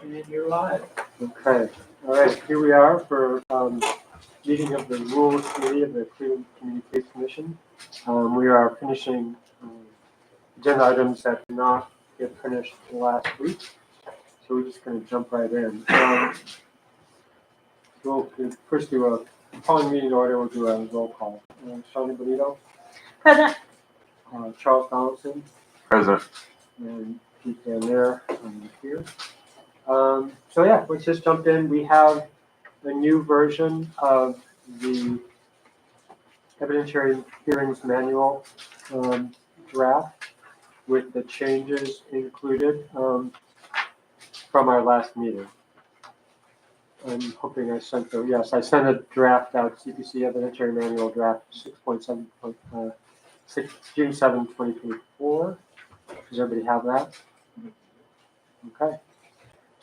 And you're live. Okay, all right, here we are for meeting of the Rules Committee of the Cleveland Communications Commission. We are finishing agenda items that did not get finished last week, so we're just going to jump right in. We'll first do a calling meeting order. We'll do a roll call. Shawnee Bonito, Present. Charles Donaldson, Present. and Pete Van there here. So yeah, let's just jump in. We have a new version of the evidentiary hearings manual draft with the changes included from our last meeting. I'm hoping I sent I sent a draft out, CPC evidentiary manual draft 6.7, June 7, 2024. Does everybody have that? Okay.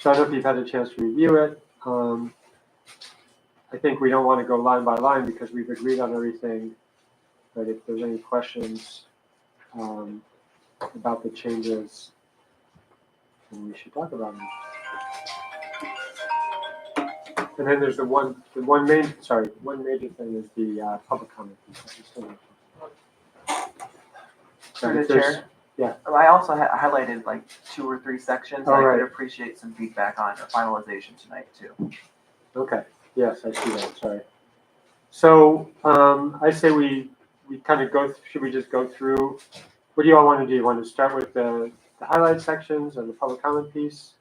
So I don't know if you've had a chance to review it. I think we don't want to go line by line because we've agreed on everything. But if there's any questions about the changes, then we should talk about them. And then there's one major thing is the public comment. Through the chair. Yeah. I also highlighted like 2 or 3 sections. Oh, I right. could appreciate some feedback on a finalization tonight too. Okay. Yes, I see that. Sorry. So I say we kind of go. Should we just go through? What do you all want to do? You want to start with the highlight sections and the public comment piece?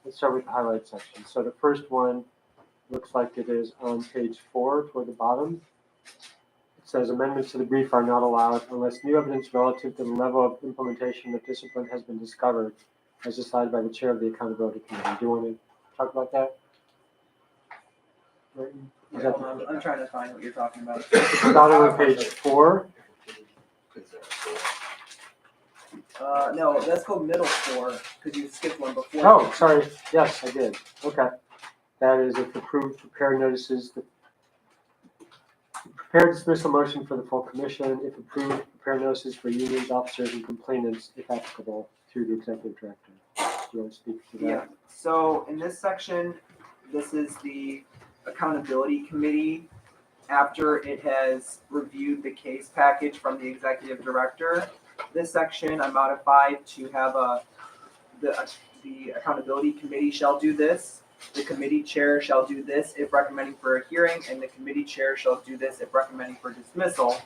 Let's start with the highlight section. So the first one looks like it is on page 4 toward the bottom. It says amendments to the brief are not allowed unless new evidence relative to the level of implementation of discipline has been discovered, as decided by the chair of the accountability committee. Do you want to talk about that? I'm trying to find what you're talking about. Bottom of page 4. No, that's called middle 4 because you skipped one before. Oh, sorry. Yes, I did. Okay. That is if approved, prepare notices. Prepare dismissal motion for the full commission. If approved, prepare notices for unions, officers, and complainants, if applicable, through the executive director. Do you want to speak to that? Yeah. So in this section, this is the accountability committee after it has reviewed the case package from the executive director. This section I modified to have the accountability committee shall do this. The committee chair shall do this if recommending for a hearing, and the committee chair shall do this if recommending for dismissal.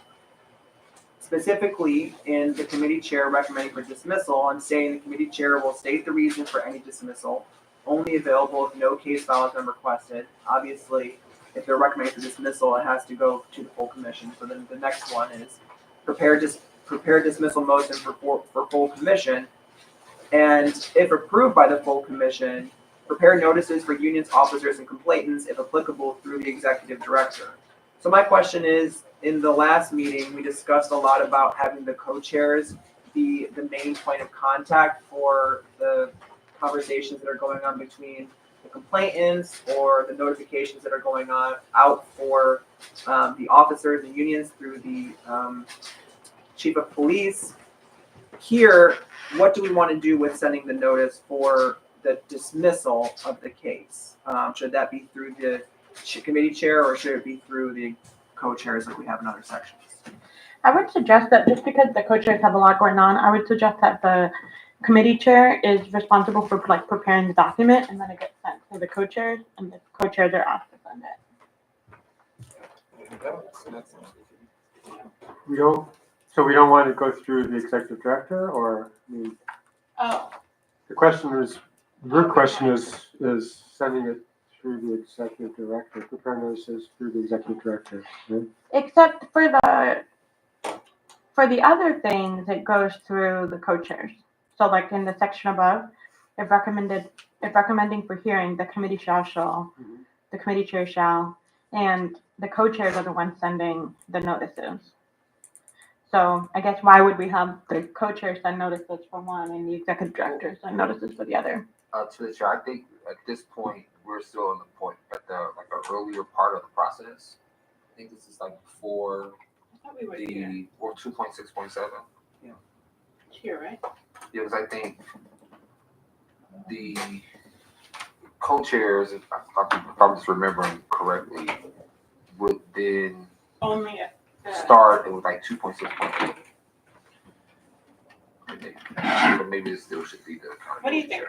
Specifically, in the committee chair recommending for dismissal, I'm saying the committee chair will state the reason for any dismissal, only available if no case file has been requested. Obviously, if they're recommending for dismissal, it has to go to the full commission. So then the next one is prepare dismissal motion for full commission, and if approved by the full commission, prepare notices for unions, officers, and complainants, if applicable, through the executive director. So my question is, in the last meeting, we discussed a lot about having the co-chairs be the main point of contact for the conversations that are going on between the complainants or the notifications that are going on out for the officers and unions through the chief of police. Here, what do we want to do with sending the notice for the dismissal of the case? Should that be through the committee chair or should it be through the co-chairs like we have in other sections? I would suggest that just because the co-chairs have a lot going on, I would suggest that the committee chair is responsible for preparing the document and then it gets sent to the co-chairs and the co-chairs are asked to send it. We don't want to go through the executive director, or the question is, your question is sending it through the executive director, prepare notices through the executive director. Right? Except for the other things, it goes through the co-chairs. So like in the section above, if recommending for hearing, the committee shall, the committee chair shall, and the co-chairs are the ones sending the notices. So I guess why would we have the co-chair send notices for one and the executive director send notices for the other? To the chair, I think at this point we're still in the point at the earlier part of the process. I think this is like before the or 2.6.7. Yeah. Here, right? Yeah, because I think co-chairs, if I'm just remembering correctly, would then Only start, it was like 2.6.8. So maybe it still should be the. What do you think?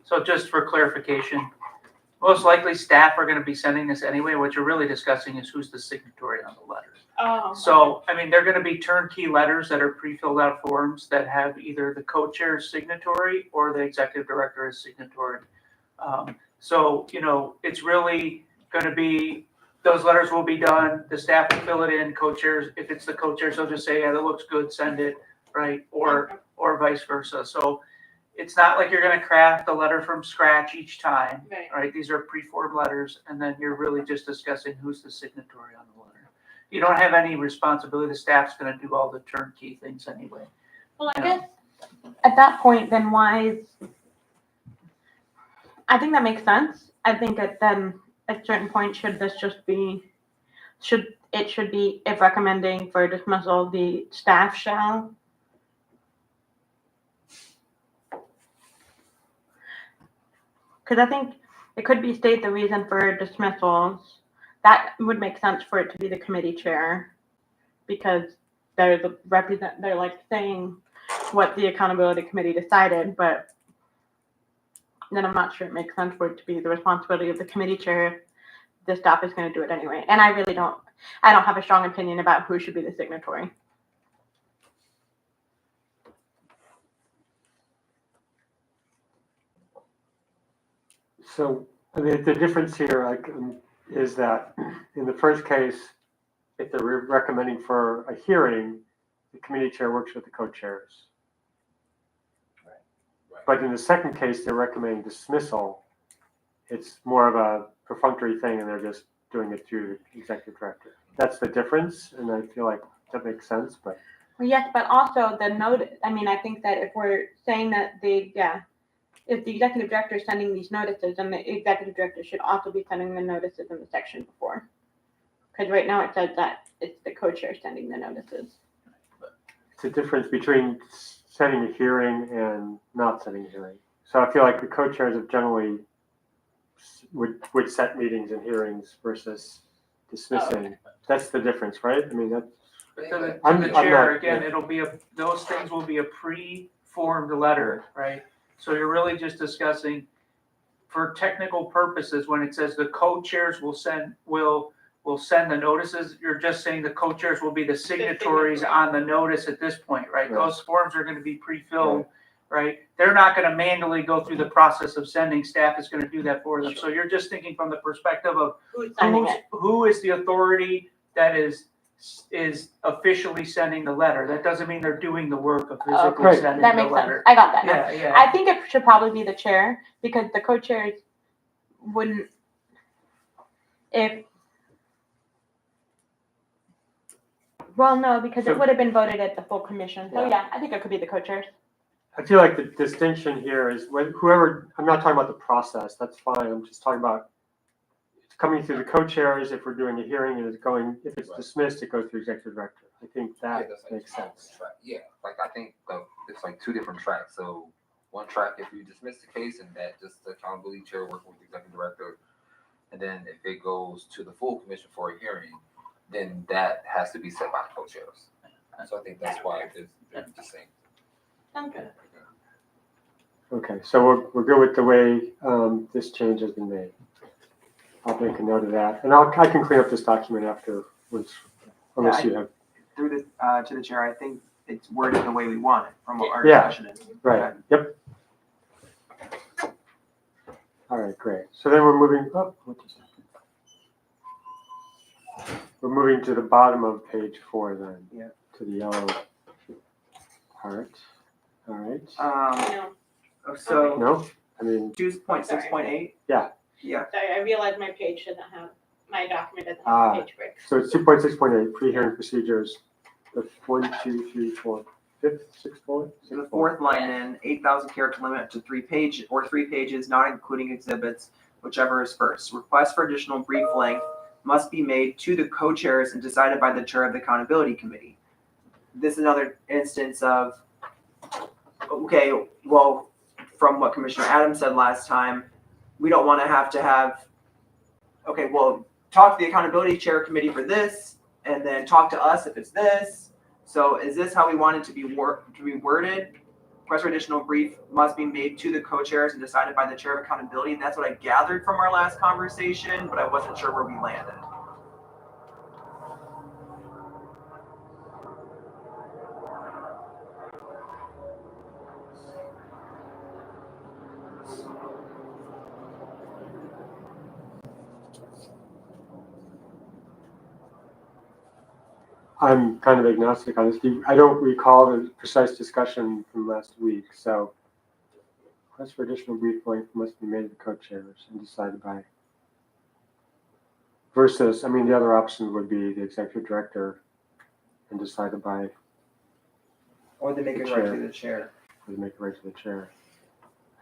So just for clarification, most likely staff are gonna be sending this anyway. What you're really discussing is who's the signatory on the letter. Oh. So, I mean, they're gonna be turnkey letters that are pre-filled out forms that have either the co-chair's signatory or the executive director as signatory. So, you know, it's really gonna be, those letters will be done, the staff will fill it in, co-chairs, if it's the co-chairs, they'll just say, yeah, that looks good, send it, right? Or vice versa. So it's not like you're gonna craft a letter from scratch each time, Right. right? These are pre-formed letters, and then you're really just discussing who's the signatory on the letter. You don't have any responsibility, the staff's gonna do all the turnkey things anyway. Well, I Yeah. guess at that point, then I think that makes sense. I think that then at a certain point, should it should be, if recommending for dismissal, the staff shall. Because I think it could be state the reason for dismissals. That would make sense for it to be the committee chair, because they're they're like saying what the accountability committee decided, but then I'm not sure it makes sense for it to be the responsibility of the committee chair. The staff is going to do it anyway, and I don't have a strong opinion about who should be the signatory. So, I mean, the difference here, like, is that in the first case, if they're recommending for a hearing, the committee chair works with the co-chairs. But in the second case, they're recommending dismissal. It's more of a perfunctory thing, and they're just doing it through the executive director. That's the difference, and I feel like that makes sense, but. Well, yes, but also the note. I mean, I think that if we're saying that if the executive director is sending these notices, then the executive director should also be sending the notices in the section before. Because right now it says that it's the co-chair sending the notices. It's a difference between setting a hearing and not setting a hearing. So I feel like the co-chairs have generally would set meetings and hearings versus dismissing. That's the difference, right? I mean, that's. To I'm the chair, not- again, it'll be those things will be a pre-formed letter, right? So you're really just discussing, for technical purposes, when it says the co-chairs will send the notices, you're just saying the co-chairs will be the signatories on the notice at this point, right? Right. Those forms are gonna be pre-filled, right? They're not gonna manually go through the process of sending, staff is gonna do that for them. So you're just thinking from the perspective of Who's sending it? who is the authority that is officially sending the letter. That doesn't mean they're doing the work of physically Right. sending That the makes letter. sense. I got that. Yeah, yeah. I think it should probably be the chair, because the co-chairs wouldn't, no, because it would have been voted at the full commission. So yeah, I think it could be the co-chairs. I feel like the distinction here is when whoever, I'm not talking about the process, that's fine. I'm just talking about it's coming through the co-chairs. If we're doing a hearing and if it's dismissed, it goes through executive director. I think that that's like makes sense. track. Yeah, like I think it's like two different tracks. So one track if you dismiss the case, and that just the accountability chair working with the executive director, and then if it goes to the full commission for a hearing, then that has to be set by the co-chairs. So I think that's why it's the same. Sounds good. Okay, so we're good with the way this change has been made. I'll make a note of that, and I can clean up this document afterwards, unless you have. Through to the chair, I think it's worded the way we want it from what our Yeah. discussion is. Right, yep. All right, great. So then we're moving up. We're moving to the bottom of page 4 then. Yeah. To the yellow part. All right. So No? I mean, 2.6.8? Yeah. Yeah. Sorry, I realized my page doesn't have, my document doesn't Ah. have a page break. so it's 2.6.8, pre-hearing procedures. The 1, 2, 3, 4, 5th, 6th bullet? So the fourth line in 8,000 character limit to 3 pages, not including exhibits, whichever is first. Request for additional brief length must be made to the co-chairs and decided by the chair of the accountability committee. This is another instance of, okay, well, from what Commissioner Adams said last time, we don't want to have, okay, well, talk to the accountability chair committee for this, and then talk to us if it's this. So is this how we want it to be worded? Request for additional brief must be made to the co-chairs and decided by the chair of accountability. That's what I gathered from our last conversation, but I wasn't sure where we landed. I'm kind of agnostic on this. I don't recall the precise discussion from last week, so request for additional brief length must be made to the co-chairs and decided by. Versus, I mean, the other option would be the executive director and decided by, Or they make it right to the chair. or they make it right to the chair.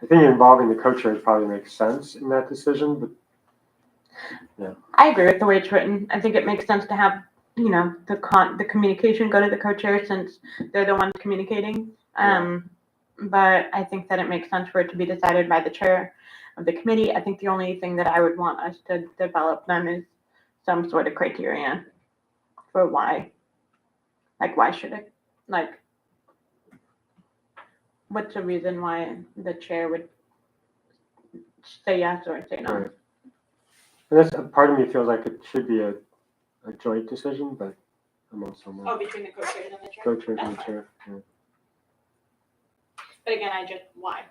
I think involving the co-chairs probably makes sense in that decision, but I agree with the way it's written. I think it makes sense to have, the communication go to the co-chair since they're the ones communicating. But I think that it makes sense for it to be decided by the chair of the committee. I think the only thing that I would want us to develop then is some sort of criteria for why. Like, why should it, like, what's the reason why the chair would say yes or say no? right. And that's, part of me feels like it should be a joint decision, but I'm also not. Between the co-chairs and the chair? Co-chair and the That's chair, yeah. But again, why?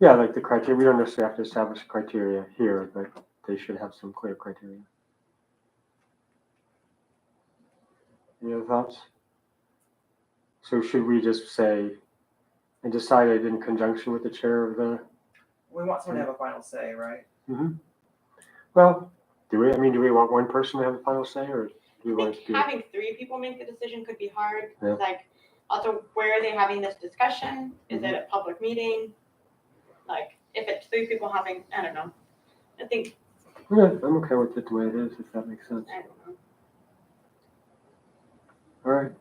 Yeah, like the criteria, we don't necessarily have to establish criteria here, but they should have some clear criteria. Any other thoughts? So should we just say, and decided in conjunction with the chair of the, We want someone to have a final say, right? well, do we want one person to have the final say, or do we I want think to do? having 3 people make the decision could be hard. Yeah. Like, also, where are they having this discussion? Is Mm-hmm. it a public meeting? Like, if it's 3 people having, I don't know. I think, Yeah, I'm okay with it the way it is, if that makes sense. I don't know. All right.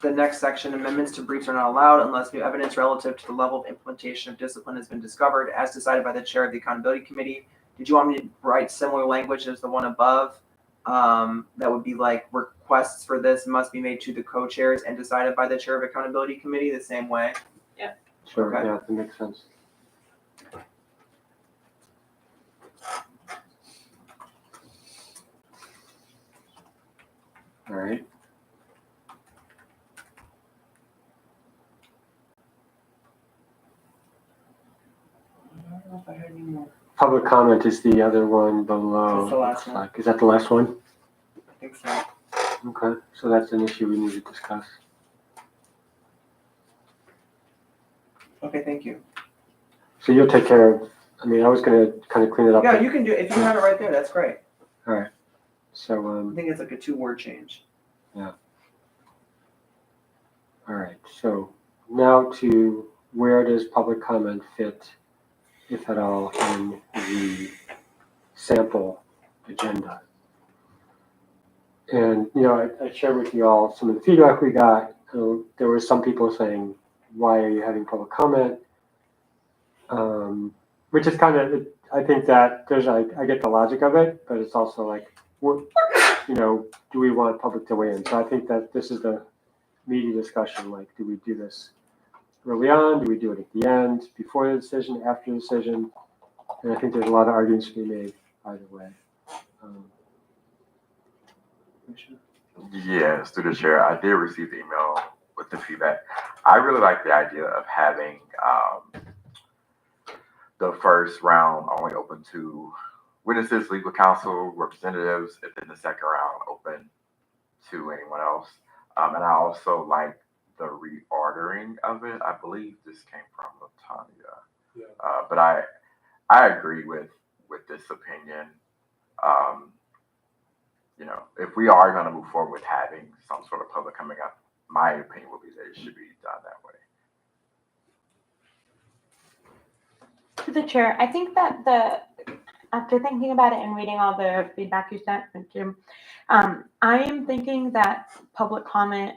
The next section, amendments to briefs are not allowed unless new evidence relative to the level of implementation of discipline has been discovered as decided by the chair of the accountability committee. Did you want me to write similar language as the one above? That would be like requests for this must be made to the co-chairs and decided by the chair of accountability committee the same way. Sure, Okay. yeah, that makes sense. All right. I don't know if I had any more. Public comment is the other one below. That's the last looks one. like. Is that the last one? I think so. Okay, so that's an issue we need to discuss. Okay, thank you. So you'll take care of, I mean, I was gonna kind of clean it up. Yeah, you can do it. If you have it right there, that's great. So, I think it's like a 2-word change. all right, so now to where does public comment fit, if at all, in the sample agenda? And, I shared with you all some of the feedback we got. There were some people saying, why are you having public comment? Which is kind of, I think that I get the logic of it, but it's also like, what, do we want public to weigh in? So I think that this is the meaty discussion, like, do we do this early on? Do we do it at the end, before the decision, after the decision? And I think there's a lot of arguments to be made either way. Yes, through the chair, I did receive the email with the feedback. I really like the idea of having the first round only open to witnesses, legal counsel, representatives, and then the second round open to anyone else. And I also like the reordering of it. I believe this came from LaTanya. Yeah. But I agree with this opinion. If we are going to move forward with having some sort of public coming up, my opinion would be that it should be done that way. To the chair, I think that after thinking about it and reading all the feedback you sent, thank you. I am thinking that public comment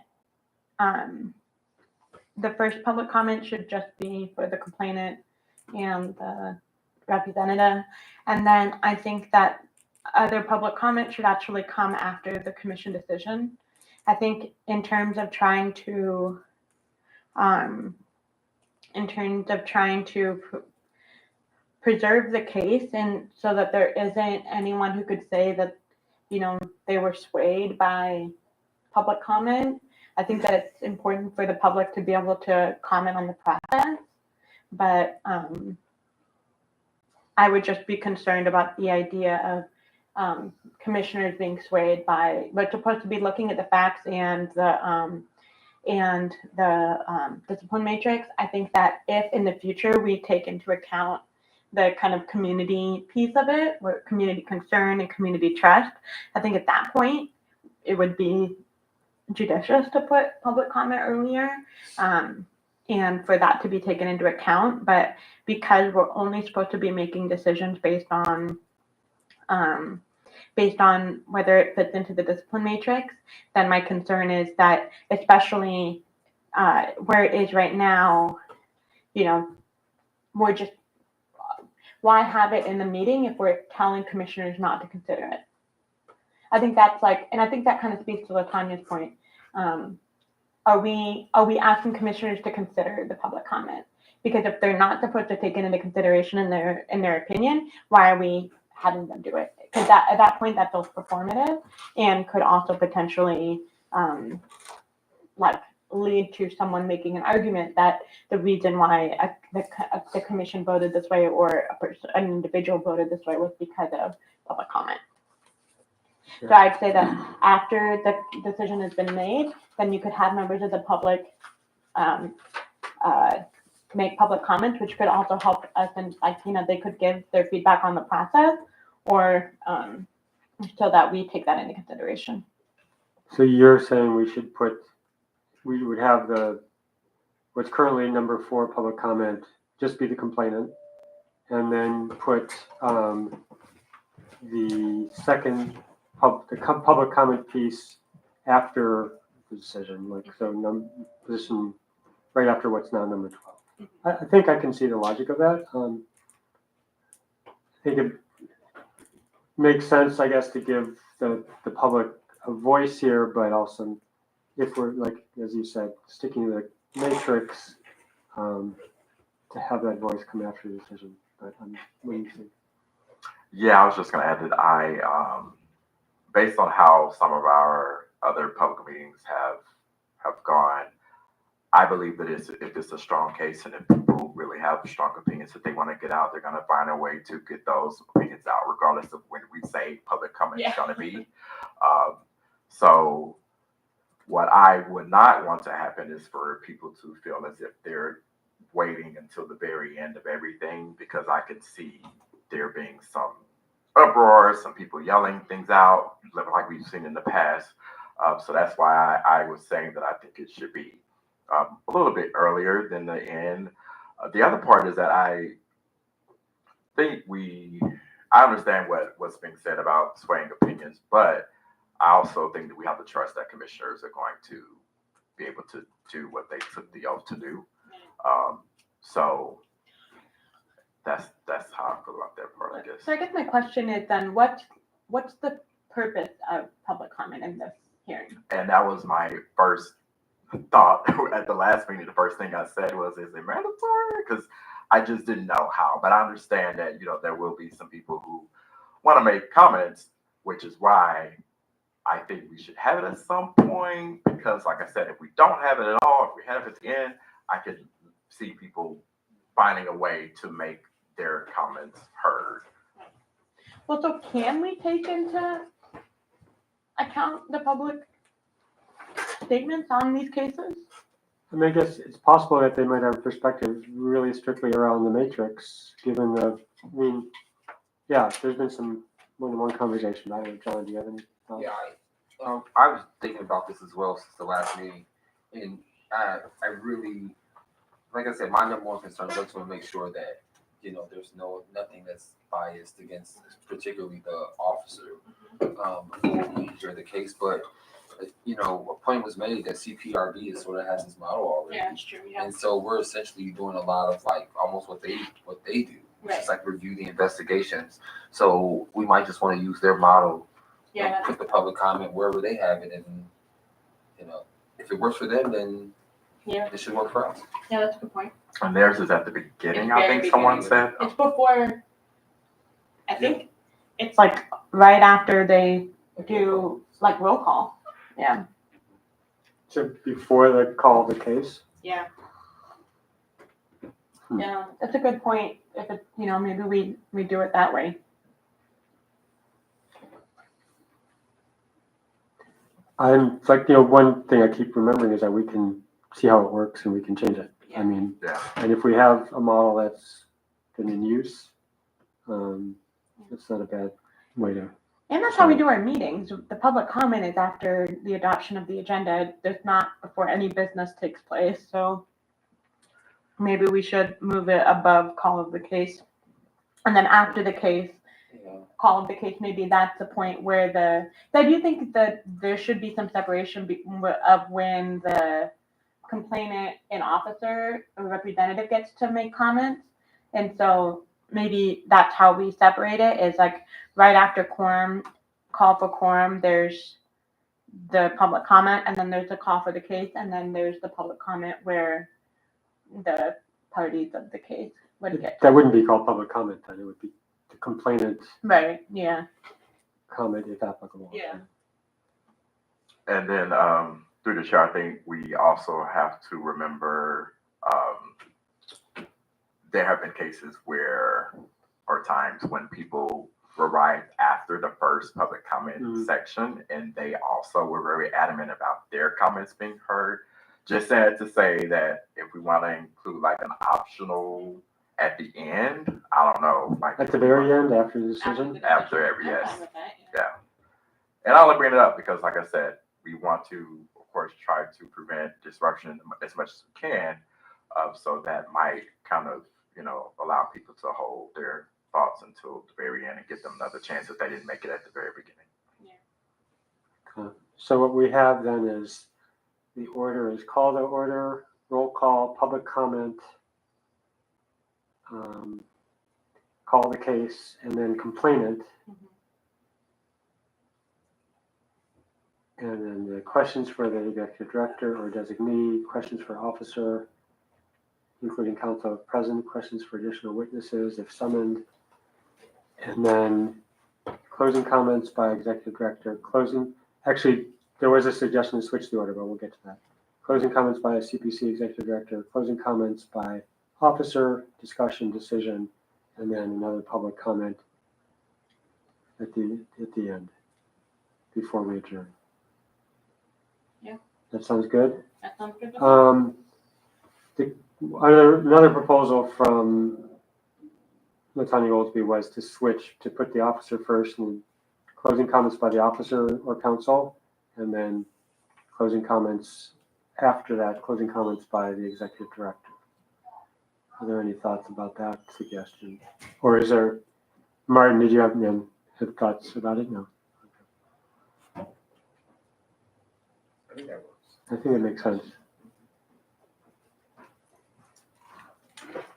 the first public comment should just be for the complainant and the representative. And then I think that other public comment should actually come after the commission decision. I think in terms of trying to preserve the case, and so that there isn't anyone who could say that, they were swayed by public comment. I think that it's important for the public to be able to comment on the process, but I would just be concerned about the idea of commissioners being swayed by, we're supposed to be looking at the facts and the discipline matrix. I think that if in the future we take into account the kind of community piece of it, where community concern and community trust, I think at that point it would be judicious to put public comment earlier, and for that to be taken into account. But because we're only supposed to be making decisions based on whether it fits into the discipline matrix, then my concern is that, especially where it is right now, we're just, why have it in the meeting if we're telling commissioners not to consider it? I think that's and I think that kind of speaks to LaTanya's point. Are we asking commissioners to consider the public comment? Because if they're not supposed to take it into consideration in their opinion, why are we having them do it? Because at that point, that feels performative and could also potentially lead to someone making an argument that the reason why the commission voted this way, or an individual voted this way, was because of public comment. Sure. So I'd say that after the decision has been made, then you could have members of the public make public comments, which could also help us, and they could give their feedback on the process, or so that we take that into consideration. So you're saying we would have what's currently number 4 public comment just be the complainant, and then put the second public comment piece after the decision, position right after what's now number 12. I think I can see the logic of that. I think it makes sense, I guess, to give the public a voice here, but also, if we're, as you said, sticking to the matrix, to have that voice come after the decision. But what do you think? Yeah, I was just going to add that I, based on how some of our other public meetings have gone, I believe that if it's a strong case and if people really have strong opinions that they want to get out, they're going to find a way to get those opinions out, regardless of when we say public comment is going to be. So what I would not want to happen is for people to feel as if they're waiting until the very end of everything, because I could see there being some uproar, some people yelling things out, like we've seen in the past. So that's why I was saying that I think it should be a little bit earlier than the end. The other part is that I think I understand what's being said about swaying opinions, but I also think that we have to trust that commissioners are going to be able to do what they took the oath to do. So that's how I feel about that part, I guess. So I guess my question is then, what's the purpose of public comment in this hearing? And that was my first thought at the last meeting. The first thing I said was, is it mandatory? Because I just didn't know how. But I understand that, there will be some people who want to make comments, which is why I think we should have it at some point. Because like I said, if we don't have it at all, if we have it at the end, I could see people finding a way to make their comments heard. Well, so can we take into account the public statements on these cases? I mean, I guess it's possible that they might have perspectives really strictly around the matrix, given there's been some one-on-one conversation. I don't know, John, do you have any thoughts? Yeah, I was thinking about this as well since the last meeting, and I really, like I said, my number one concern is I just want to make sure that there's nothing that's biased against particularly the officer before we hear the case. But you know, a point was made that CPRB is sort of has this model already. Yeah, that's true, yeah. And so we're essentially doing a lot of like almost what they do, which is like review the investigations. So we might just want to use their model, Yeah, and put the public comment wherever they have it, and you know, if it works for them, then Yeah. it should work for us. yeah, that's a good point. And theirs is at the beginning, It's I very think someone beginning. said. It's before, I think it's like right after they do like roll call. Yeah. So before the call of the case? Yeah. Hmm. Yeah, that's a good point. If it, you know, maybe we do it that way. I'm like, you know, one thing I keep remembering is that we can see how it works and we can change it. I mean, Yeah. and if we have a model that's been in use, it's not a bad way to. And that's how we do our meetings. The public comment is after the adoption of the agenda. It's not before any business takes place. So maybe we should move it above call of the case. And then after the case, call of the case, maybe that's the point where I do think that there should be some separation of when the complainant and officer or representative gets to make comments. And so maybe that's how we separate it, is like right after quorum, call for quorum, there's the public comment, and then there's a call for the case, and then there's the public comment where the parties of the case would get. That wouldn't be called public comment then, it would be the complainant's Right, yeah. comment if applicable. Yeah. And then through the chair, I think we also have to remember there have been cases where, or times when people arrived after the first public comment section, and they also were very adamant about their comments being heard. Just sad to say that if we want to include like an optional at the end, I don't know, like At the very end, after the decision? After every, yes. Yeah. And I'll bring it up because, like I said, we want to, of course, try to prevent disruption as much as we can. So that might kind of, you know, allow people to hold their thoughts until the very end and give them another chance if they didn't make it at the very beginning. So what we have then is the order is call to order, roll call, public comment, call the case, and then complainant. And then the questions for the executive director or designee, questions for officer, including counsel if present, questions for additional witnesses if summoned. And then closing comments by executive director, actually, there was a suggestion to switch the order, but we'll get to that. Closing comments by a CPC executive director, closing comments by officer, discussion, decision, and then another public comment at the end before we adjourn. Yeah. That sounds good? That sounds good. Another proposal from Latanya Oldby was to switch, to put the officer first and closing comments by the officer or counsel, and then closing comments after that, closing comments by the executive director. Are there any thoughts about that suggestion? Or is there, Martin, did you have thoughts about it? No. I think that works. I think it makes sense.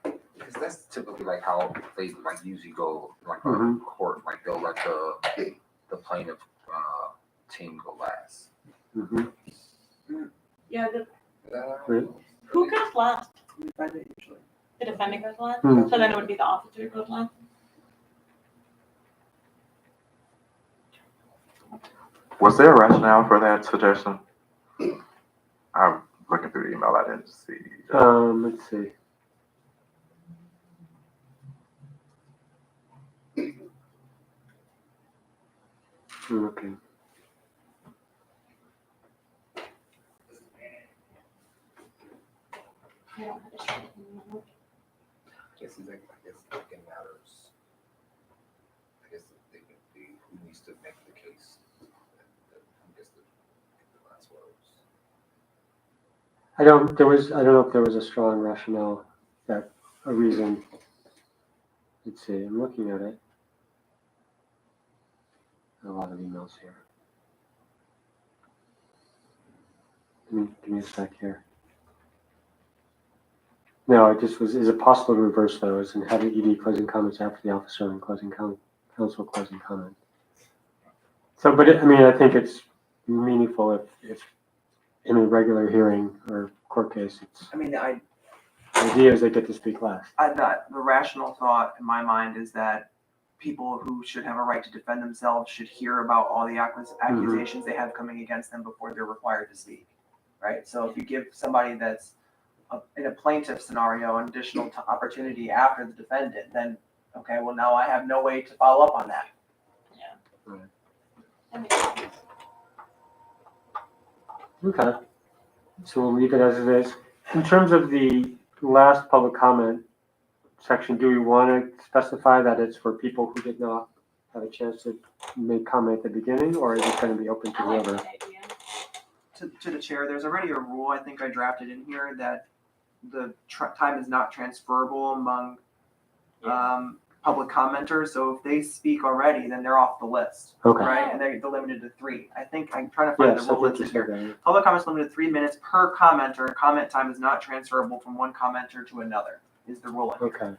Because that's typically like how they like usually go like a Mhm. court, like they'll let the plaintiff team go last. Mhm. Yeah, Is that how it Right. goes? who goes last? Defendant usually. The defendant goes last? Hmm. So then it would be the officer who goes last? Was there a rationale for that suggestion? I'm looking through the email. I didn't see. Let's see. I'm looking. I guess it matters. I guess who needs to make the case. I guess the last words. I don't know if there was a strong rationale, that a reason. Let's see, I'm looking at it. A lot of emails here. Give me a sec here. No, it just was, is it possible to reverse those and have the ED closing comments after the officer and council closing comment? So, but I think it's meaningful if in a regular hearing or court case, it's, I mean, the idea is they get to speak last. the rational thought in my mind is that people who should have a right to defend themselves should hear about all the accusations they have coming against them before they're required to speak, right? So if you give somebody that's in a plaintiff scenario an additional opportunity after the defendant, then, okay, well, now I have no way to follow up on that. Okay, so we'll leave it as it is. In terms of the last public comment section, do we want to specify that it's for people who did not have a chance to make comment at the beginning, or is it going to be open to whoever? To the chair, there's already a rule, I think I drafted in here, that the time is not transferable among public commenters. So if they speak already, then they're off the list, Okay. right? And they're limited to 3. I think I'm trying to find Yes, the I rule think that's you in said here. that. Public comments limited to 3 minutes per commenter. Comment time is not transferable from one commenter to another, is the rule. Okay.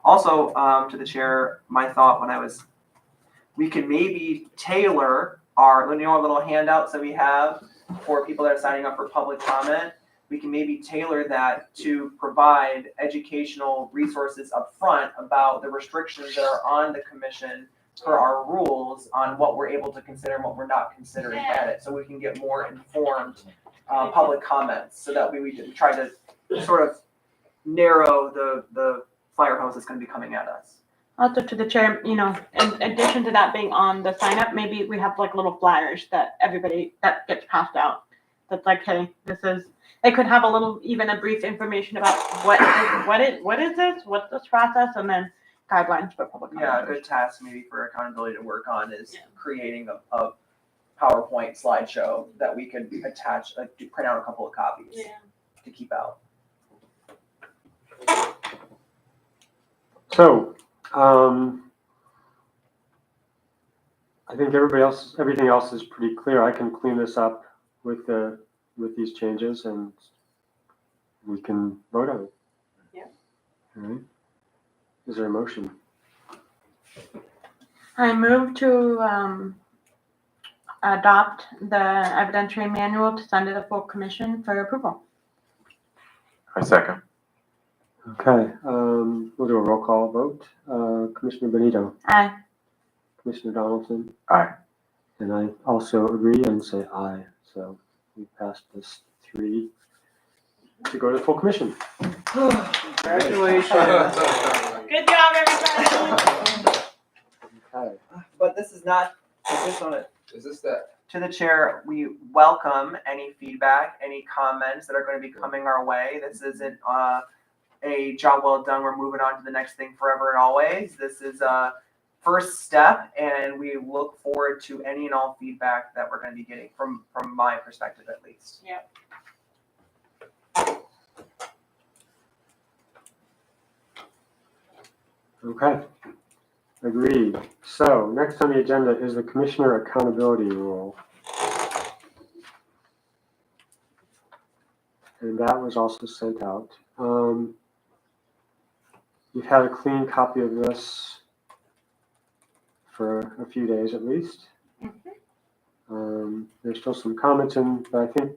Also, to the chair, my thought we can maybe tailor our little handouts that we have for people that are signing up for public comment. We can maybe tailor that to provide educational resources up front about the restrictions that are on the commission per our rules on what we're able to consider and what we're not considering at it, so we can get more informed public comments, so that we try to sort of narrow the fire hose that's going to be coming at us. Also to the chair, in addition to that being on the sign up, maybe we have like little flyers that that gets passed out. That's like, hey, it could have even a brief information about what is this, what's this process, and then guidelines for public comment. Yeah, a good task maybe for accountability to work on is creating a PowerPoint slideshow that we could attach, print out a couple of copies to keep out. So, I think everything else is pretty clear. I can clean this up with these changes, and we can vote on it. Yeah. All right. Is there a motion? I move to adopt the evidentiary manual to send to the full commission for approval. I second. Okay, we'll do a roll call vote. Commissioner Benito, Aye. Commissioner Donaldson, Aye. and I also agree and say aye. So we passed this 3 to go to full commission. Congratulations. Good job, everybody. Okay. But this is not, this on it. Is this that? To the chair, we welcome any feedback, any comments that are going to be coming our way. This isn't a job well done, we're moving on to the next thing forever and always. This is a first step, and we look forward to any and all feedback that we're going to be getting from my perspective, at least. Yep. Okay. Agreed. So next on the agenda is the Commissioner Accountability Rule. And that was also sent out. You've had a clean copy of this for a few days at least. There's still some comments in, but I think,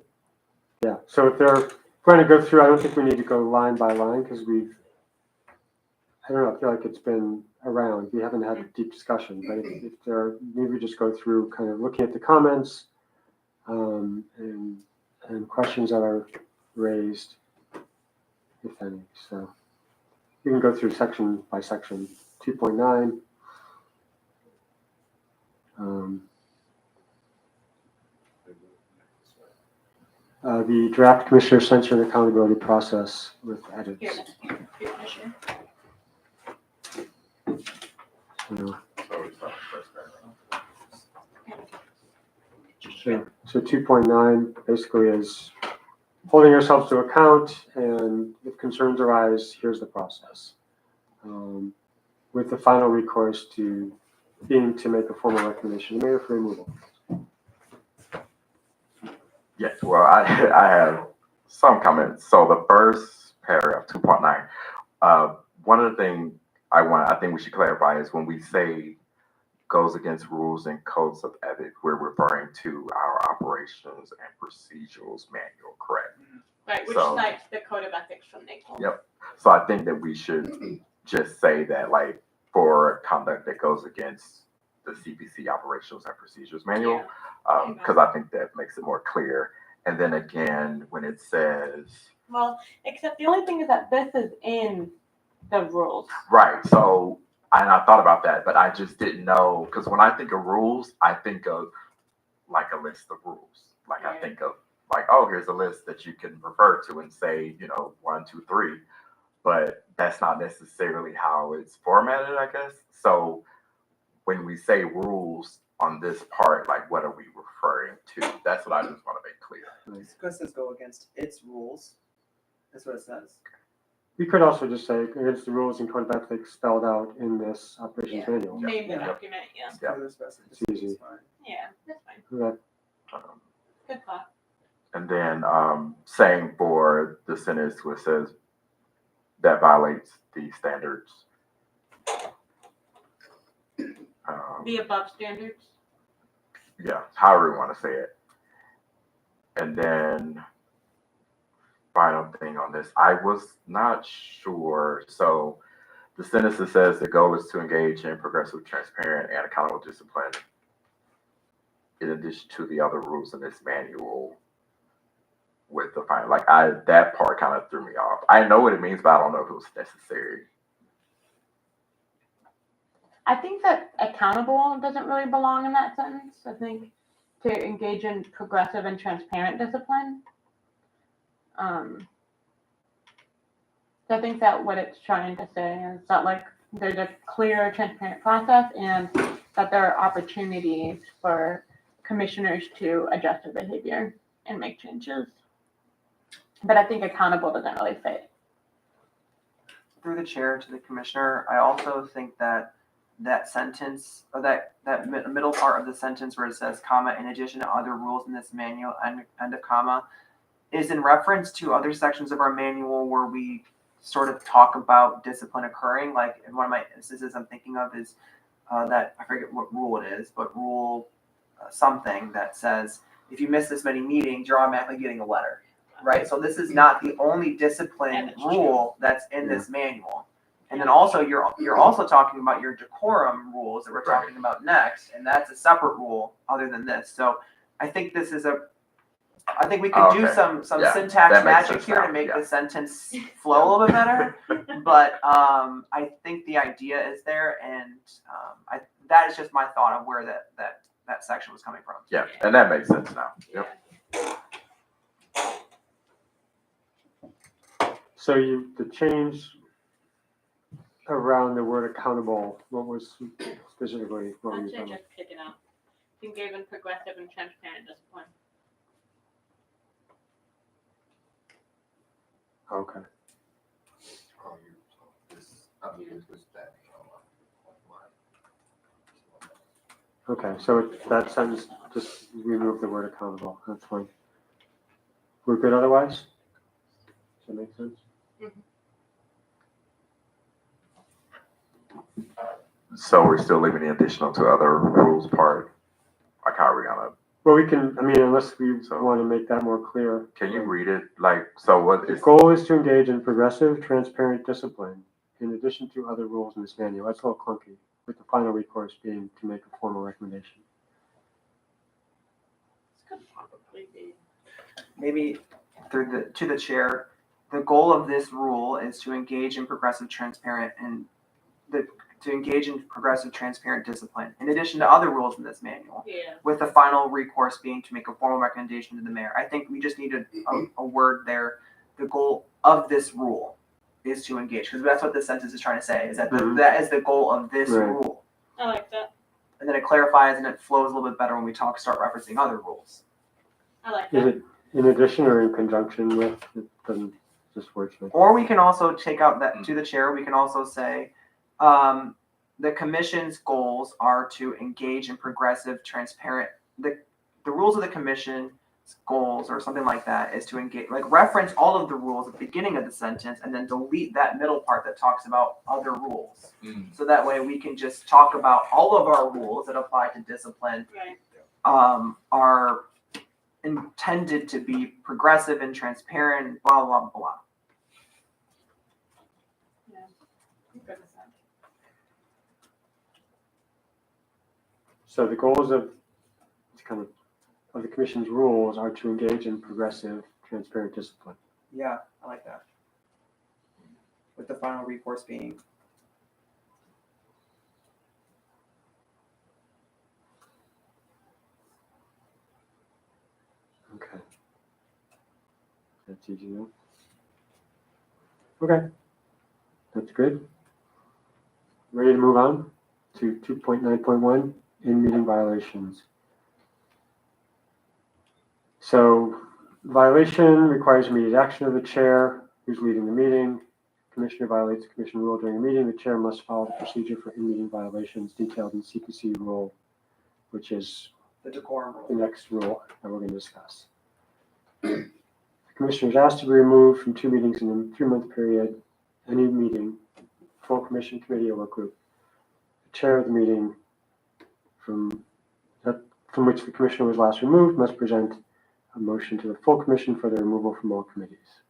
yeah. So if they're going to go through, I don't think we need to go line by line because I don't know, I feel like it's been around. We haven't had a deep discussion, but if there, maybe we just go through kind of looking at the comments and questions that are raised, if any. So we can go through section by section. 2.9. The draft commissioner censure and accountability process with edits. So 2.9 basically is holding ourselves to account, and if concerns arise, here's the process. With the final recourse being to make a formal recommendation to the mayor for removal. Yes, well, I have some comments. So the first paragraph, 2.9, one of the things I think we should clarify is when we say goes against rules and codes of ethics, we're referring to our operations and procedures manual, correct? Right, which So- cites the code of ethics from NACO. Yep. So I think that we should just say that, like, for conduct that goes against the CPC operations and procedures manual, because I think that makes it more clear. And then again, when it says, Well, except the only thing is that this is in the rules. right, so, and I thought about that, but I just didn't know, because when I think of rules, I think of like a list of rules. Like I Right. think of like, oh, here's a list that you can refer to and say, 1, 2, 3. But that's not necessarily how it's formatted, I guess. So when we say rules on this part, like what are we referring to? That's what I just want to make clear. Because this go against its rules. That's what it says. We could also just say against the rules and code of ethics spelled out in this operations Yeah. manual. Name the Yeah. document, yeah. Yeah. Further specification It's easy. is fine. Yeah, that's fine. Okay. Um, Good thought. And then saying for the sentence where it says that violates the standards. The above standards. Yeah, however you want to say it. And then final thing on this, I was not sure. So the sentence that says the goal is to engage in progressive, transparent, and accountable discipline in addition to the other rules in this manual with the final, that part kind of threw me off. I know what it means, but I don't know if it was necessary. I think that accountable doesn't really belong in that sentence. I think to engage in progressive and transparent discipline. So I think that what it's trying to say is that like there's a clear, transparent process and that there are opportunities for commissioners to adjust their behavior and make changes. But I think accountable doesn't really fit. Through the chair to the commissioner, I also think that that sentence, or that middle part of the sentence where it says, comma, in addition to other rules in this manual, end of comma, is in reference to other sections of our manual where we sort of talk about discipline occurring. Like in one of my instances I'm thinking of is that, I forget what rule it is, but rule something that says, if you miss this many meetings, you're automatically getting a letter, right? So this is not the only discipline rule that's in this manual. And then also, you're also talking about your decorum rules that we're talking about next, and that's a separate rule other than this. So I think this is I think we could do Okay. some Yeah, syntax that makes magic sense here now. to make Yeah. the sentence flow a little bit better. But I think the idea is there, and that is just my thought of where that section was coming from. Yeah, and that makes sense now. Yep. So the change around the word accountable, what was specifically what were you I'd say talking just kick it out. Engage in progressive and transparent discipline. about? Okay. Okay, so that sentence, just remove the word accountable, that's fine. We're good otherwise? Does that make sense? So we're still leaving the additional to other rules part. Like how are we gonna? Well, we can, I mean, unless we So- want to make that more clear. Can you read it? So what The is? goal is to engage in progressive, transparent discipline in addition to other rules in this manual. That's a little clunky, with the final recourse being to make a formal recommendation. This could probably be. Maybe to the chair, the goal of this rule is to engage in progressive, transparent, discipline, in addition to other rules in this manual, Yeah. with the final recourse being to make a formal recommendation to the mayor. I think we just need a word there. The goal of this rule is to engage, because that's what this sentence is trying to say, is that that is the goal of this Right. rule. I like that. And then it clarifies and it flows a little bit better when we start referencing other rules. I like Is that. it in addition or in conjunction with? It doesn't just wordsmith. Or we can also take out that to the chair, we can also say, the commission's goals are to engage in progressive, transparent, the rules of the commission goals or something like that is to engage, like reference all of the rules at the beginning of the sentence and then delete that middle part that talks about other rules. So that way we can just talk about all of our rules that apply to discipline are intended to be progressive and transparent, blah, blah, blah. So the goals of the commission's rules are to engage in progressive, transparent discipline. Yeah, I like that. With the final recourse being. Okay. That's easy enough. Okay. That's good. Ready to move on to 2.9.1, in-meeting violations. So violation requires immediate action of the chair who's leading the meeting. Commissioner violates the commission rule during a meeting. The chair must follow the procedure for in-meeting violations detailed in CPC rule, which is The decorum the rule. next rule that we're going to discuss. The commissioner is asked to be removed from 2 meetings in a 3-month period. Any meeting, full commission, committee, or work group. The chair of the meeting from which the commissioner was last removed must present a motion to the full commission for the removal from all committees.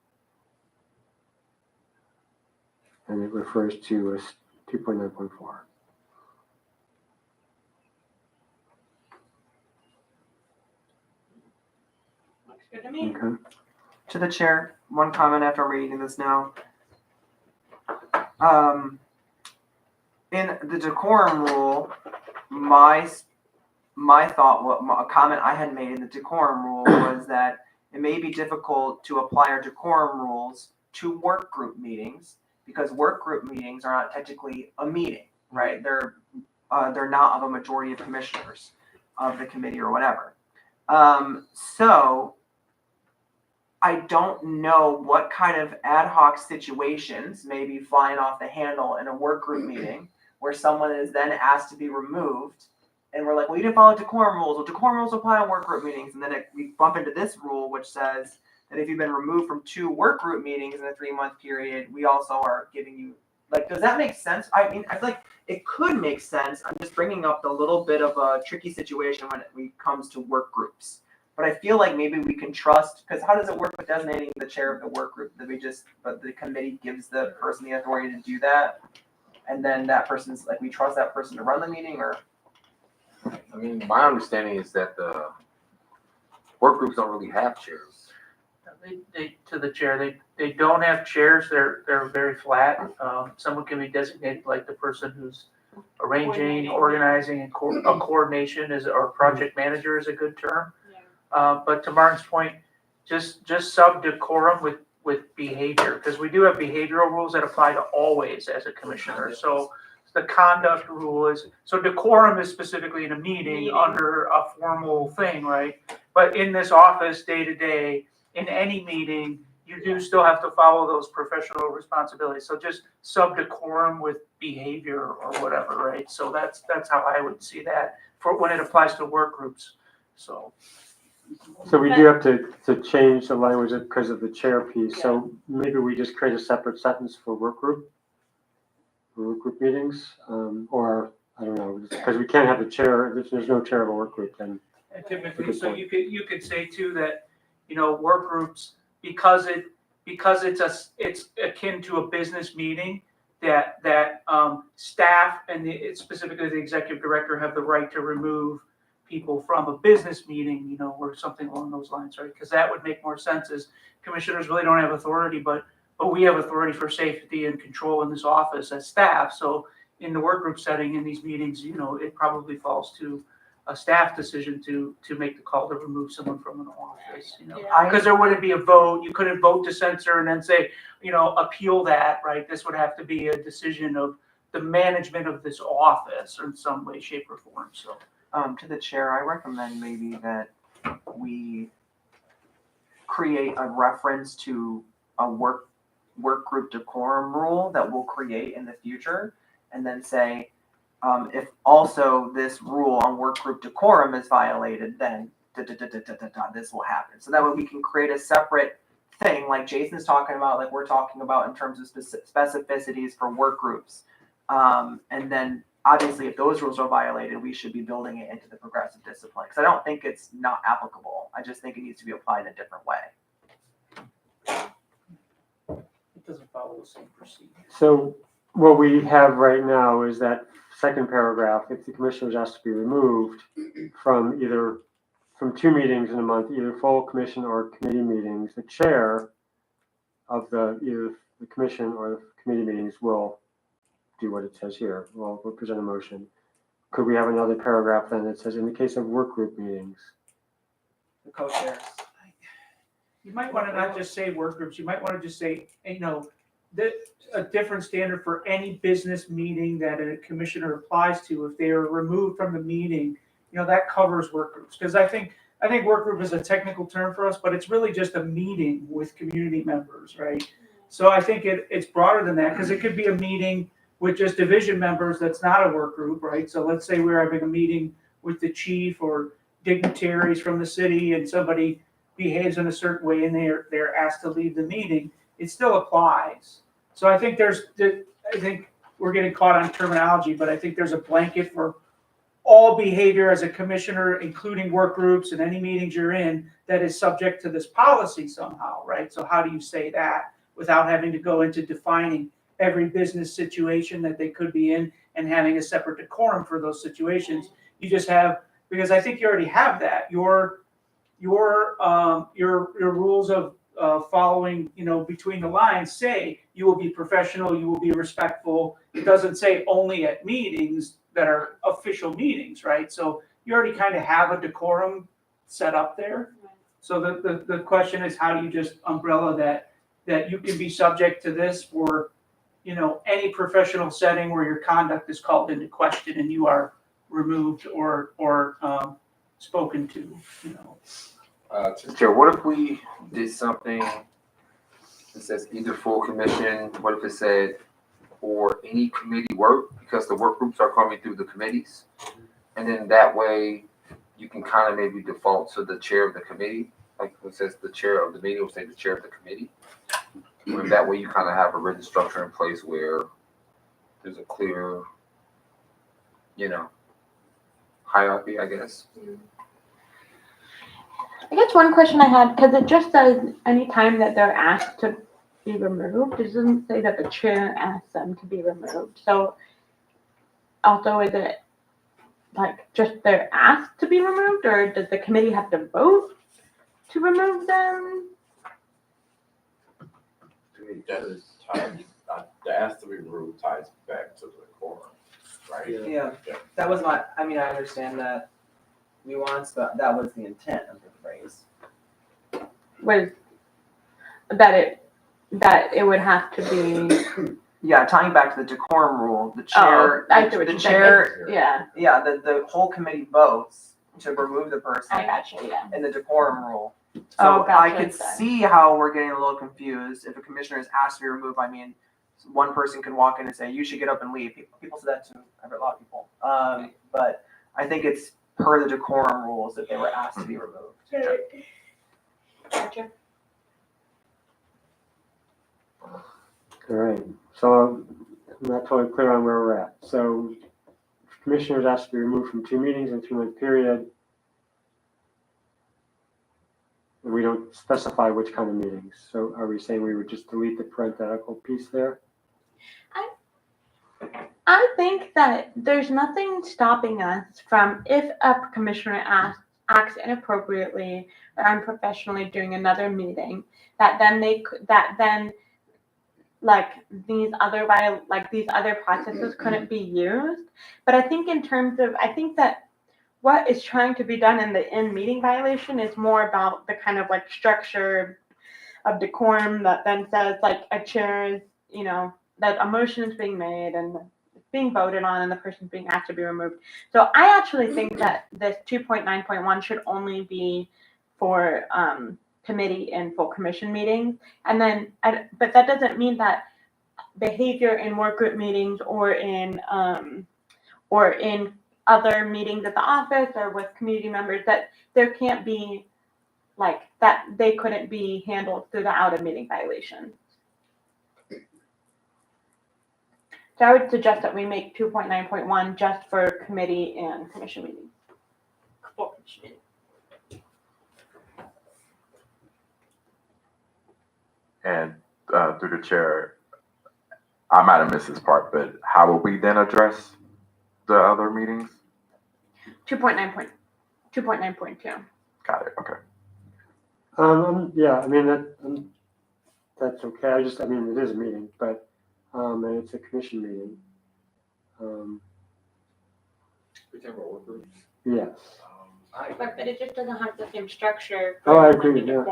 And it refers to 2.9.4. Looks good to me. Okay. To the chair, one comment after I'm reading this now. In the decorum rule, my thought, a comment I had made in the decorum rule was that it may be difficult to apply our decorum rules to work group meetings because work group meetings are not technically a meeting, right? They're not of a majority of commissioners of the committee or whatever. So I don't know what kind of ad hoc situations may be flying off the handle in a work group meeting where someone is then asked to be removed. And we're like, well, you didn't follow decorum rules. Well, decorum rules apply on work group meetings. And then we bump into this rule, which says that if you've been removed from 2 work group meetings in a 3-month period, we also are giving you, like, does that make sense? I mean, I feel like it could make sense. I'm just bringing up the little bit of a tricky situation when it comes to work groups. But I feel like maybe we can trust, because how does it work with designating the chair of the work group? But the committee gives the person the authority to do that, and then that person's like, we trust that person to run the meeting, or? I mean, my understanding is that the work groups don't really have chairs. They to the chair, they don't have chairs, they're very flat. Someone can be designated, like the person who's arranging, organizing, and coordination or project manager is a good term. But to Martin's point, just sub decorum with behavior, because we do have behavioral rules that apply to always as a commissioner. So the conduct rule is, so decorum is specifically in a meeting under a formal thing, right? But in this office, day to day, in any meeting, you do still have to follow those professional responsibilities. So just sub decorum with behavior or whatever, right? So that's how I would see that for when it applies to work groups. So So we do have to change the language because of the chair piece. So maybe we just create a separate sentence for work group meetings, or I don't know, because we can't have the chair, if there's no chair of a work group, then. and typically, so you could say too that, work groups, because it's akin to a business meeting, that staff and specifically the executive director have the right to remove people from a business meeting, or something along those lines, right? Because that would make more sense, as commissioners really don't have authority, but we have authority for safety and control in this office as staff. So in the work group setting, in these meetings, it probably falls to a staff decision to make the call to remove someone from an office, because there wouldn't be a vote. You couldn't vote to censor and then say, appeal that, right? This would have to be a decision of the management of this office or in some way, shape, or form. So To the chair, I recommend maybe that we create a reference to a work group decorum rule that we'll create in the future, and then say, if also this rule on work group decorum is violated, then this will happen. So that way we can create a separate thing like Jason's talking about, like we're talking about in terms of specificities for work groups. And then obviously if those rules are violated, we should be building it into the progressive discipline. Because I don't think it's not applicable. I just think it needs to be applied in a different way. It doesn't follow the same procedure. So what we have right now is that second paragraph, if the commissioner is asked to be removed from two meetings in a month, either full commission or committee meetings, the chair of either the commission or the committee meetings will do what it says here. We'll present a motion. Could we have another paragraph then that says, in the case of work group meetings? The co-chairs. You might want to not just say work groups, you might want to just say, a different standard for any business meeting that a commissioner applies to. If they are removed from the meeting, that covers work groups. Because I think work group is a technical term for us, but it's really just a meeting with community members, right? So I think it's broader than that, because it could be a meeting with just division members that's not a work group, right? So let's say we're having a meeting with the chief or dignitaries from the city and somebody behaves in a certain way and they're asked to leave the meeting, it still applies. So I think we're getting caught on terminology, but I think there's a blanket for all behavior as a commissioner, including work groups and any meetings you're in, that is subject to this policy somehow, right? So how do you say that without having to go into defining every business situation that they could be in and having a separate decorum for those situations? You just have, because I think you already have that. Your rules of following, between the lines say you will be professional, you will be respectful. It doesn't say only at meetings that are official meetings, right? So you already kind of have a decorum set up there. So the question is, how do you just umbrella that you can be subject to this for, any professional setting where your conduct is called into question and you are removed or spoken to, Chair, what if we did something that says either full commission, what if it said, or any committee work, because the work groups are coming through the committees? And then that way you can kind of maybe default to the chair of the committee. Like it says the chair of the meeting will say the chair of the committee. And that way you kind of have a written structure in place where there's a clear, hierarchy, I guess. I guess one question I had, because it just says anytime that they're asked to be removed, it doesn't say that the chair asks them to be removed. So also, is it like just they're asked to be removed, or does the committee have to vote to remove them? That is tied, the ask to be removed ties back to the quorum, right? Yeah. That was not, I understand that nuance, but that was the intent of the phrase. Was that it would have to be? Yeah, tying back to the decorum rule, the chair, I see what the you're chair, saying. Yeah, yeah, the whole committee votes to remove the person I got you. Yeah. in the decorum rule. So Oh, gotcha, I could see how we're getting a little confused. If a commissioner is asked to be removed, one person can walk in and say, you should get up and leave. People say that to a lot of people. But I think it's per the decorum rules that they were asked to be removed. Gotcha. All right, so I'm not totally clear on where we're at. So commissioners asked to be removed from 2 meetings in a 3-month period. And we don't specify which kind of meetings. So are we saying we would just delete the parenthetical piece there? I think that there's nothing stopping us from, if a commissioner acts inappropriately or unprofessionally during another meeting, that then these other processes couldn't be used. But I think that what is trying to be done in the in-meeting violation is more about the kind of structure of decorum that then says a chair is, that a motion is being made and it's being voted on and the person's being asked to be removed. So I actually think that this 2.9.1 should only be for committee and full commission meetings. And then, but that doesn't mean that behavior in work group meetings or in other meetings at the office or with community members, that there can't be like that they couldn't be handled through the out of meeting violation. So I would suggest that we make 2.9.1 just for committee and commission meetings. Full commission meeting. And through the chair, I might have missed this part, but how will we then address the other meetings? 2.9.2. Got it, okay. Yeah, I mean, that's okay. I mean, it is a meeting, but, and it's a commission meeting. We talking about work groups? Yes. But it just doesn't have the same structure. Oh, I agree, yeah.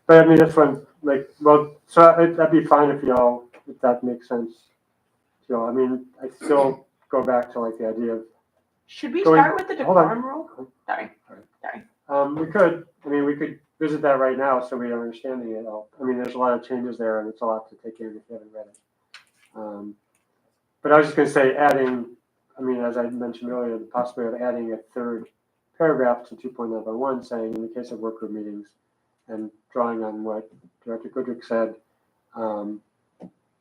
But I mean, that's one, like, well, so that'd be fine if that makes sense. To y'all, I mean, I still go back to like the idea of, Should we Going- start with the hold on. decorum rule? Sorry. we could visit that right now so we understand it all. I mean, there's a lot of changes there and it's a lot to take in if you haven't read it. But I was just gonna say adding, I mean, as I mentioned earlier, the possibility of adding a third paragraph to 2.9.1 saying in the case of workgroup meetings and drawing on what Director Goodrick said,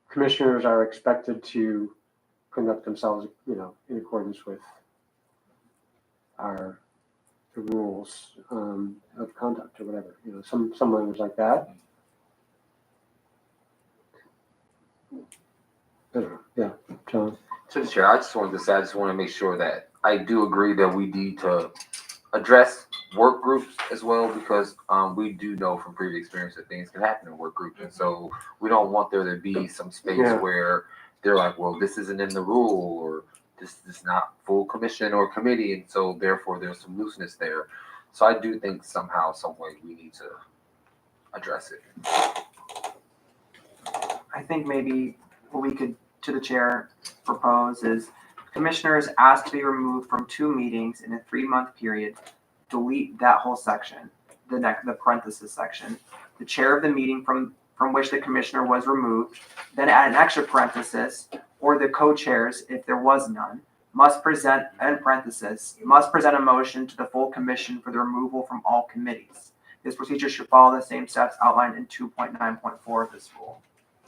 commissioners are expected to conduct themselves, in accordance with the rules of conduct or whatever, some language like that. I don't know. Yeah, John. To the chair, I just want to make sure that I do agree that we need to address work groups as well, because we do know from previous experience that things can happen in work groups, and so we don't want there to be some space where they're like, well, this isn't in the rule, or this is not full commission or committee, and so therefore there's some looseness there. So I do think somehow, some way, we need to address it. I think maybe what we could, to the chair, propose is commissioners asked to be removed from 2 meetings in a 3-month period. Delete that whole section, the parenthesis section. The chair of the meeting from which the commissioner was removed, then add an extra parenthesis, or the co-chairs, if there was none, must present a motion to the full commission for the removal from all committees. This procedure should follow the same steps outlined in 2.9.4 of this rule.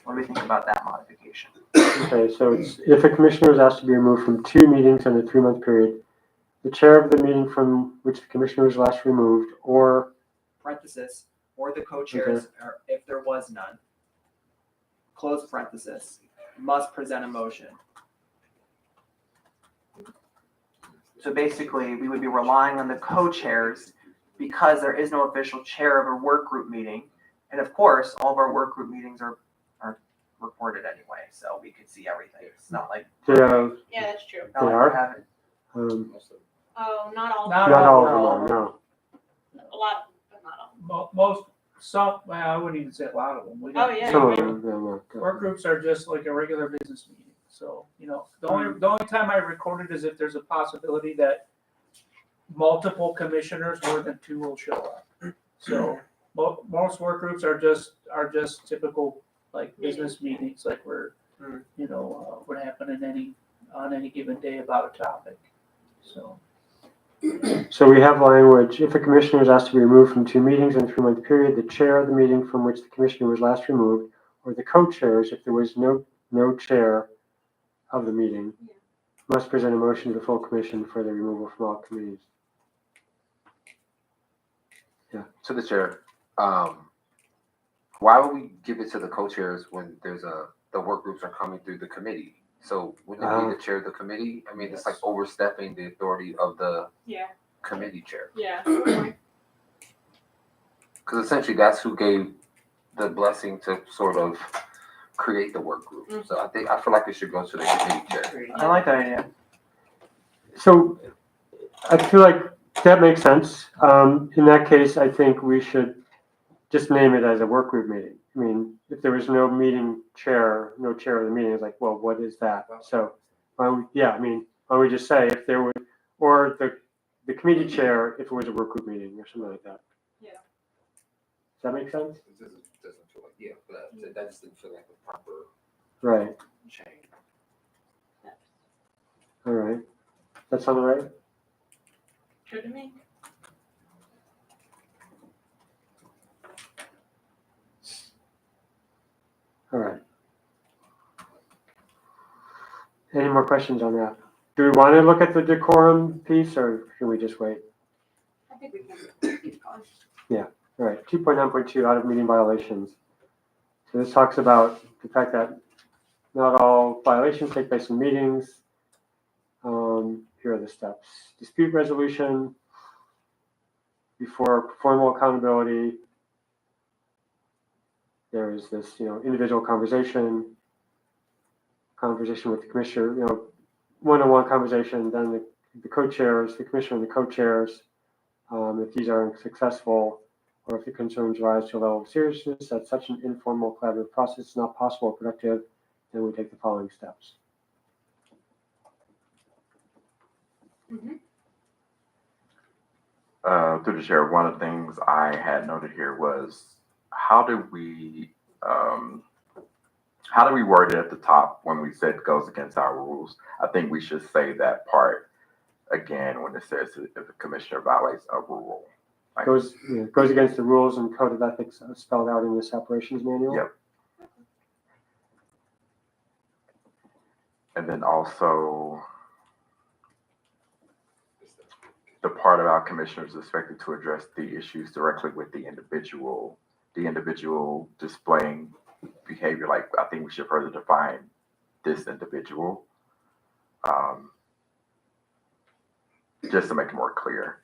What do we think about that modification? Okay, so it's if a commissioner is asked to be removed from 2 meetings in a 3-month period, the chair of the meeting from which the commissioner was last removed, or Parenthesis, or the co-chairs, or if there was none, close parenthesis, must present a motion. So basically, we would be relying on the co-chairs because there is no official chair of a work group meeting. And of course, all of our work group meetings are recorded anyway, so we could see everything. It's not like yeah, Yeah, that's true. They are? have it. Oh, not all. Not not all of all. them are, no. A lot, but not all. I wouldn't even say a lot of them. We Oh, don't- yeah. Some of them, yeah, no. Work groups are just like a regular business meeting. So, the only time I record it is if there's a possibility that multiple commissioners, more than 2, will show up. So most work groups are just typical like business meetings, like where, what happened on any given day about a topic. So. So we have language, if a commissioner is asked to be removed from 2 meetings in a 3-month period, the chair of the meeting from which the commissioner was last removed, or the co-chairs, if there was no chair of the meeting, must present a motion to the full commission for the removal from all committees. Yeah. To the chair, why would we give it to the co-chairs when the work groups are coming through the committee? So wouldn't it be the chair of the committee? I mean, it's like overstepping the authority of the committee chair. Yeah. Because essentially that's who gave the blessing to sort of create the work group. So I feel like it should go to the committee chair. I like that idea. So I feel like that makes sense. In that case, I think we should just name it as a work group meeting. I mean, if there was no chair of the meeting, it's like, well, what is that? So, why don't we just say if there would, or the committee chair if it was a work group meeting or something like that. Yeah. Does that make sense? It doesn't feel like, but that just didn't feel like the proper Right. change. All right. That sound right? Any more questions on that? Do we want to look at the decorum piece or should we just wait? I think we can keep going. All right, 2.9.2, out of meeting violations. So this talks about the fact that not all violations take place in meetings. Here are the steps. Dispute resolution before formal accountability. There is this, individual conversation with the commissioner, one-on-one conversation, then the co-chairs, the commissioner and the co-chairs. If these are unsuccessful, or if the concerns rise to a level of seriousness that such an informal collaborative process is not possible or productive, then we take the following steps. Through the chair, one of the things I had noted here was how do we word it at the top when we said goes against our rules? I think we should say that part again when it says if the commissioner violates a rule. Goes against the rules and code of ethics spelled out in this operations manual. Yep. And then also the part about commissioners expected to address the issues directly with the individual displaying behavior. Like, I think we should further define this individual, just to make it more clear.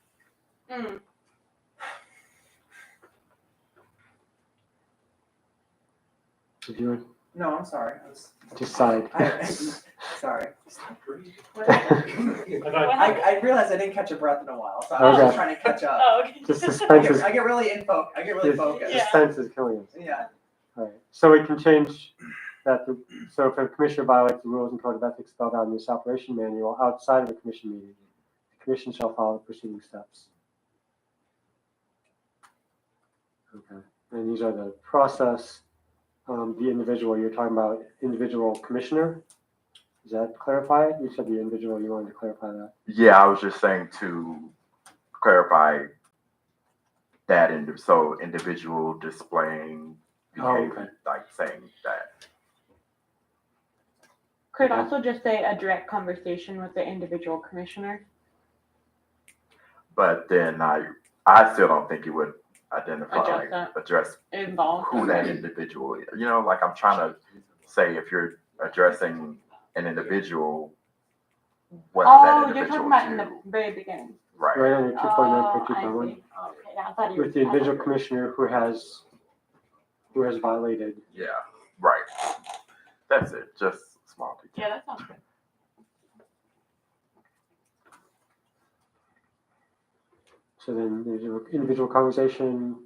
Did you No, I'm sorry. decide? Sorry. What I realized I didn't catch a breath in a while, so I was Okay. just trying to catch up. Oh, okay. The suspense is I get really focused. Yeah. suspense is killing us. Yeah. All right, so we can change that. So if a commissioner violates the rules and code of ethics spelled out in this operation manual outside of the commission meeting, the commission shall follow the preceding steps. Okay, and these are the process. The individual, you're talking about individual commissioner. Does that clarify it? You said the individual, you wanted to clarify that. Yeah, I was just saying to clarify that so individual displaying behavior, okay. like saying that. Could also just say a direct conversation with the individual commissioner. But then I still don't think it would address Involved. who that individual is. Like I'm trying to say if you're addressing an individual, what that You're individual talking about in do. the very beginning. Right. Right under I 2.9.2.1. see. Okay, yeah, I thought you With the individual commissioner who has violated. Yeah. Right. That's it. Just small detail. Yeah, that sounds good. So then there's an individual conversation,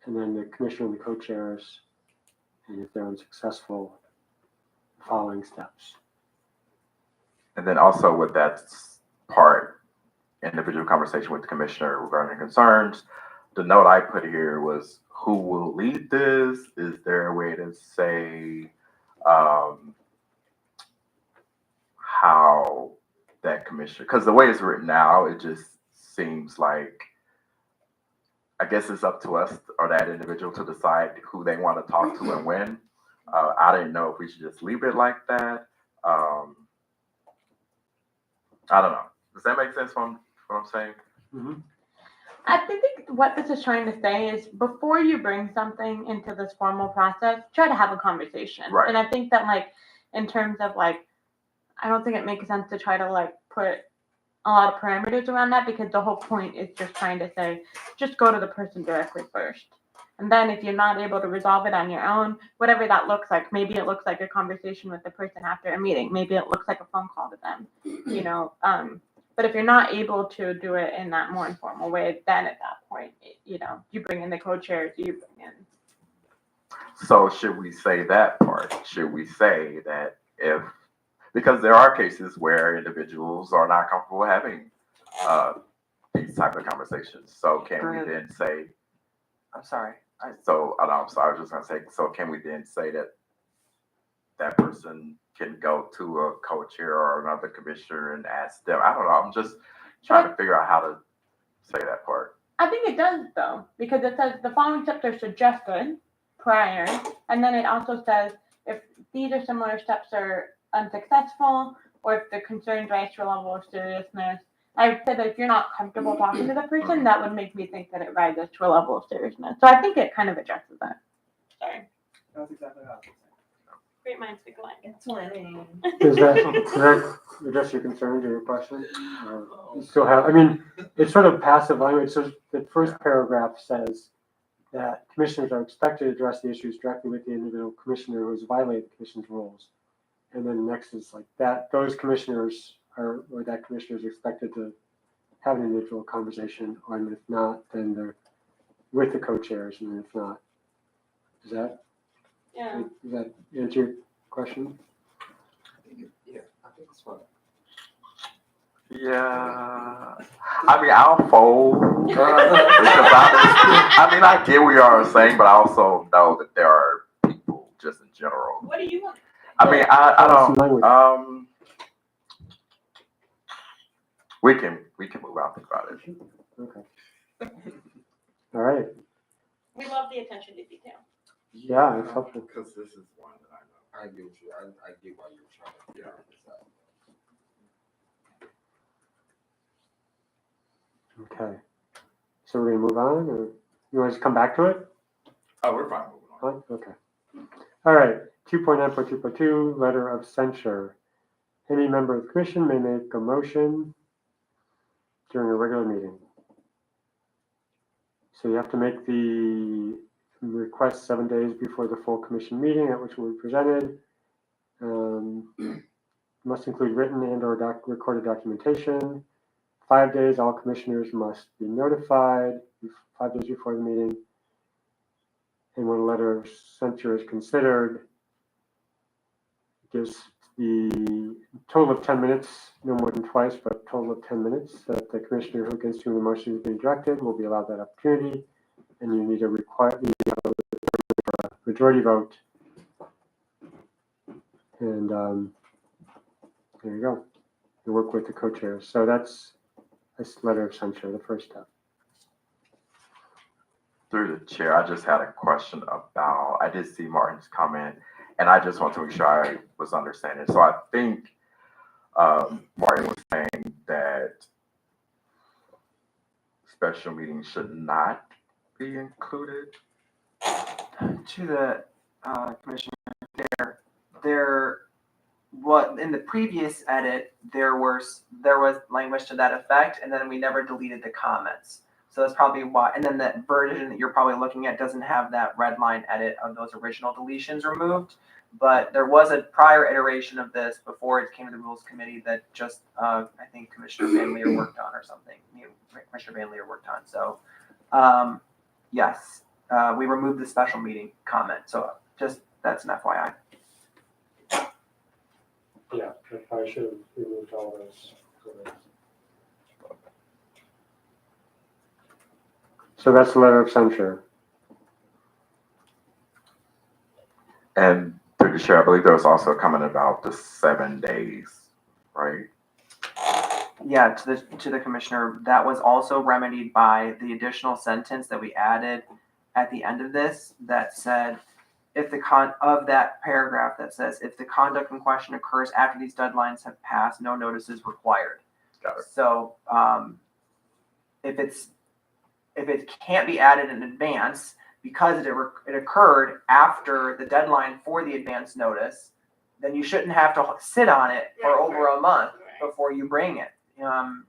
and then the commissioner and the co-chairs, and if they're unsuccessful, the following steps. And then also with that part, individual conversation with the commissioner regarding concerns, the note I put here was who will lead this? Is there a way to say how that commissioner, because the way it's written now, it just seems like, I guess it's up to us or that individual to decide who they want to talk to and when. I didn't know if we should just leave it like that. I don't know. Does that make sense what I'm saying? Mm-hmm. I think what this is trying to say is before you bring something into this formal process, try to have a conversation. Right. And I think that in terms of I don't think it makes sense to try to put a lot of parameters around that because the whole point is just trying to say, just go to the person directly first. And then if you're not able to resolve it on your own, whatever that looks like, maybe it looks like a conversation with the person after a meeting. Maybe it looks like a phone call to them, But if you're not able to do it in that more informal way, then at that point, you bring in the co-chairs, you bring in. So should we say that part? Should we say that because there are cases where individuals are not comfortable having these type of conversations. So can we then say, I'm sorry. I was just gonna say, so can we then say that person can go to a co-chair or another commissioner and ask them? I don't know. I'm just trying to figure out how to say that part. I think it does though, because it says the following steps are suggested prior, and then it also says if these or similar steps are unsuccessful, or if the concerns rise to a level of seriousness. I would say that if you're not comfortable talking to the person, that would make me think that it rises to a level of seriousness. So I think it kind of addresses that. Sorry. That's exactly how I was saying. Great minds think alike. It's winning. Does that address your concerns or your question? You still have, I mean, it's sort of passive language. So the first paragraph says that commissioners are expected to address the issues directly with the individual commissioner who has violated the commission's rules. And then the next is like that, those commissioners are, or that commissioner is expected to have an individual conversation, and if not, then they're with the co-chairs, and if not, does that answer your question? Yeah, I think it's fun. Yeah, I mean, I'll fold because I get what you are saying, but I also know that there are people just in general. What do you want? I mean, I Some language. don't. We can move out and think about it. Okay. All right. We love the attention to detail. Yeah, it's helpful. Because this is one that I know. I get what you, I get why you were trying to figure this out. Okay. So we're gonna move on, or you want us to come back to it? Oh, we're fine moving on. Fine? Okay. All right. 2.9.2.2, letter of censure. Any member of the commission may make a motion during a regular meeting. So you have to make the request 7 days before the full commission meeting at which will be presented. Must include written and or recorded documentation. 5 days, all commissioners must be notified 5 days before the meeting. And when a letter of censure is considered, it gives the total of 10 minutes, no more than twice, but total of 10 minutes, that the commissioner who against whom the motion is being directed will be allowed that opportunity. And you need a majority vote. And there you go. You work with the co-chairs. So that's this letter of censure, the first step. Through the chair, I just had a question about, I did see Martin's comment, and I just want to make sure I was understanding. So I think Martin was saying that special meetings should not be included. To the commissioner, there, what in the previous edit there was language to that effect, and then we never deleted the comments. So that's probably why. And then that version that you're probably looking at doesn't have that red line edit of those original deletions removed. But there was a prior iteration of this before it came to the Rules Committee that just I think Commissioner Van Leer worked on or something. Commissioner Van Leer worked on. So yes, we removed the special meeting comment. So just that's an FYI. Yeah, I probably should have removed all those. So that's the letter of censure. And through the chair, I believe there was also a comment about the 7 days, right? Yeah, to the commissioner, that was also remedied by the additional sentence that we added at the end of this that said, if the of that paragraph that says, if the conduct in question occurs after these deadlines have passed, no notice is required. Got it. So if it can't be added in advance because it occurred after the deadline for the advance notice, then you shouldn't have to sit on it for over a month before you bring it.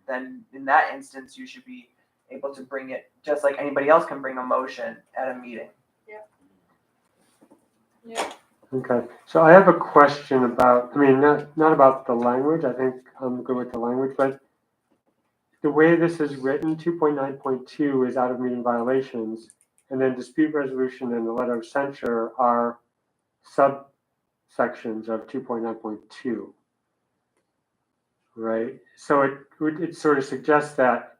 Then in that instance, you should be able to bring it just like anybody else can bring a motion at a meeting. Yeah. Okay, so I have a question about, I mean, not about the language. I think I'm good with the language, but the way this is written, 2.9.2 is out of meeting violations, and then dispute resolution and the letter of censure are subsections of 2.9.2, right? So it sort of suggests that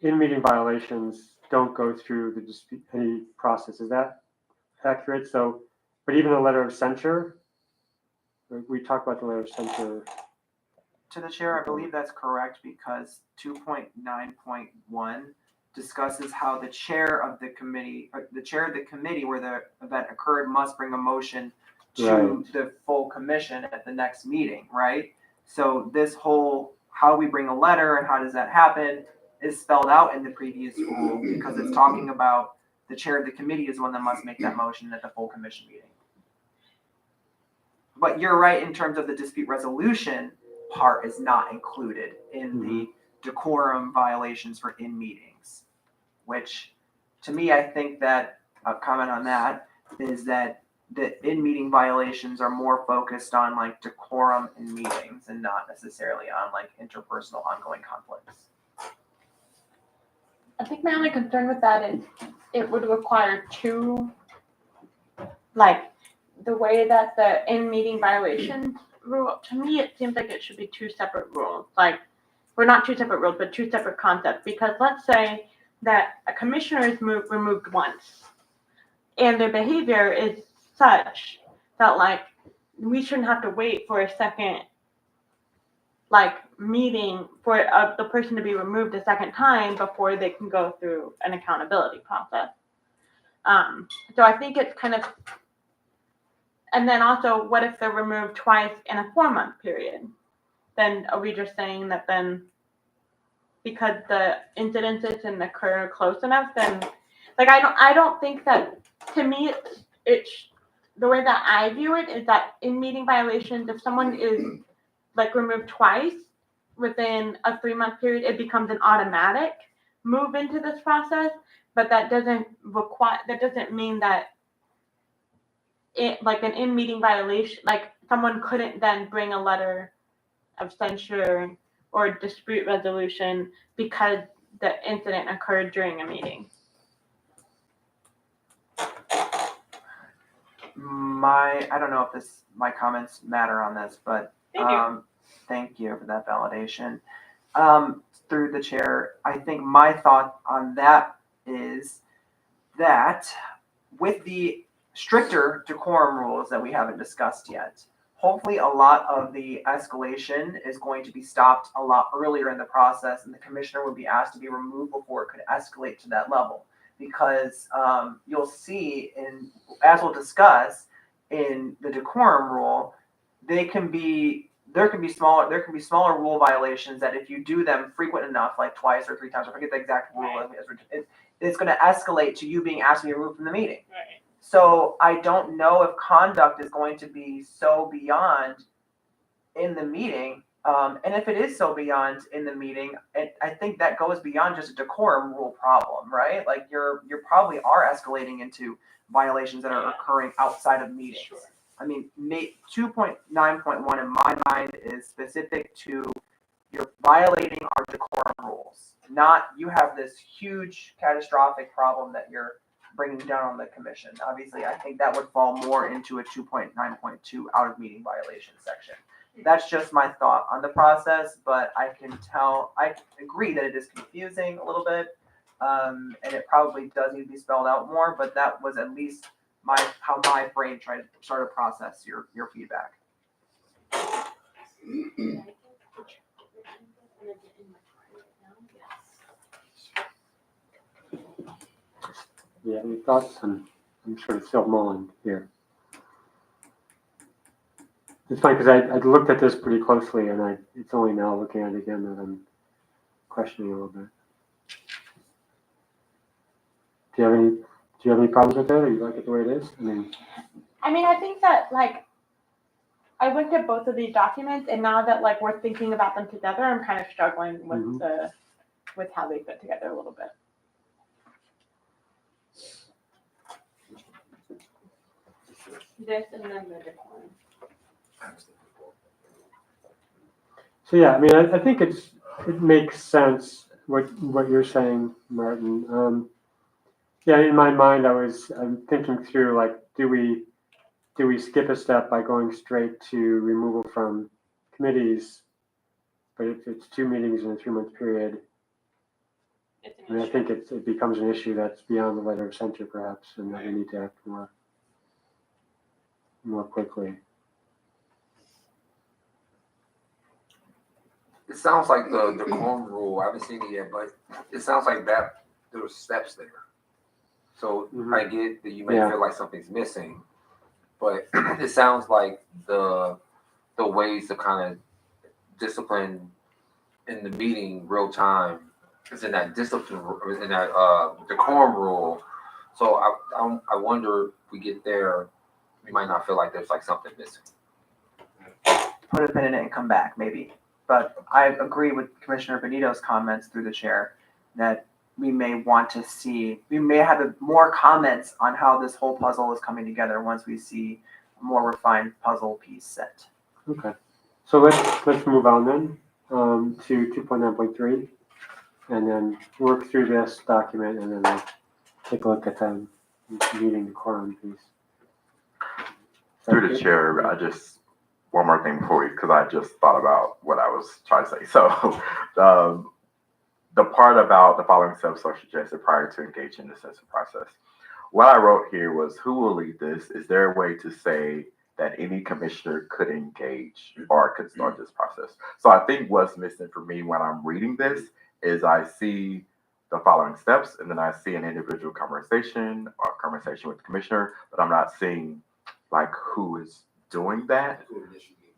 in meeting violations don't go through the dispute any process. Is that accurate? So, but even a letter of censure, we talked about the letter of censure. To the chair, I believe that's correct because 2.9.1 discusses how the chair of the committee where the event occurred must bring a motion to the full commission at the next meeting, right? So this whole, how we bring a letter and how does that happen is spelled out in the previous rule because it's talking about the chair of the committee is the one that must make that motion at the full commission meeting. But you're right in terms of the dispute resolution part is not included in the decorum violations for in meetings, which to me, I think that a comment on that is that the in meeting violations are more focused on like decorum in meetings and not necessarily on like interpersonal ongoing conflicts. I think my only concern with that is it would require two, like, the way that the in-meeting violations rule, to me, it seems like it should be two separate rules. Like, well, not two separate rules, but two separate concepts. Because let's say that a commissioner is removed once, and their behavior is such that, like, we shouldn't have to wait for a second, like, meeting for the person to be removed a second time before they can go through an accountability process. So I think it's kind of, and then also, what if they're removed twice in a 4-month period? Then are we just saying that then, because the incidences didn't occur close enough, then, like, I don't think that, to me, it's the way that I view it is that in meeting violations, if someone is like removed twice within a 3-month period, it becomes an automatic move into this process. But that doesn't mean that it, like an in-meeting violation, like someone couldn't then bring a letter of censure or dispute resolution because the incident occurred during a meeting. I don't know if my comments matter on this, but thank you for that validation. Through the chair, I think my thought on that is that with the stricter decorum rules that we haven't discussed yet, hopefully a lot of the escalation is going to be stopped a lot earlier in the process, and the commissioner would be asked to be removed before it could escalate to that level. Because you'll see, as we'll discuss in the decorum rule, there can be smaller rule violations that if you do them frequent enough, like twice or 3 times, I forget the exact rule, it's going to escalate to you being asked to be removed from the meeting. Right. So I don't know if conduct is going to be so beyond in the meeting. And if it is so beyond in the meeting, I think that goes beyond just a decorum rule problem, right? Like you probably are escalating into violations that are occurring outside of meetings. Sure. I mean, 2.9.1 in my mind is specific to you're violating our decorum rules. Not you have this huge catastrophic problem that you're bringing down on the commission. Obviously, I think that would fall more into a 2.9.2 out of meeting violation section. That's just my thought on the process, but I agree that it is confusing a little bit, and it probably does need to be spelled out more, but that was at least how my brain tried to sort of process your feedback. Do you have any thoughts? I'm sort of still mulling here. It's funny because I looked at this pretty closely, and it's only now looking at it again that I'm questioning a little bit. Do you have any problems with that, or you like it the way it is? I mean, I think that, like, I looked at both of these documents, and now that, like, we're thinking about them together, I'm kind of struggling with with how they fit together a little bit. This and then the decorum. So yeah, I mean, I think it makes sense what you're saying, Martin. Yeah, in my mind, I'm thinking through, like, do we skip a step by going straight to removal from committees? But if it's 2 meetings in a 3-month period, I mean, I think it becomes an issue that's beyond the letter of censure, perhaps, and that we need to act more quickly. It sounds like the decorum rule, I haven't seen it yet, but it sounds like that there were steps there. So I get that you may feel like something's missing, but it sounds like the ways to kind of discipline in the meeting real time. It's in that discipline, in that decorum rule. So I wonder if we get there, we might not feel like there's like something missing. Put a pin in it and come back, maybe. But I agree with Commissioner Benito's comments through the chair that we may want to see, we may have more comments on how this whole puzzle is coming together once we see a more refined puzzle piece set. Okay, so let's move on then to 2.9.3, and then work through this document, and then we'll take a look at the meeting decorum piece. Through the chair, one more thing before because I just thought about what I was trying to say. So, the part about the following steps are suggested prior to engaging in the assessment process. What I wrote here was, who will lead this? Is there a way to say that any commissioner could engage or could start this process? So I think what's missing for me when I'm reading this is I see the following steps, and then I see an individual conversation or conversation with the commissioner, but I'm not seeing like who is doing that.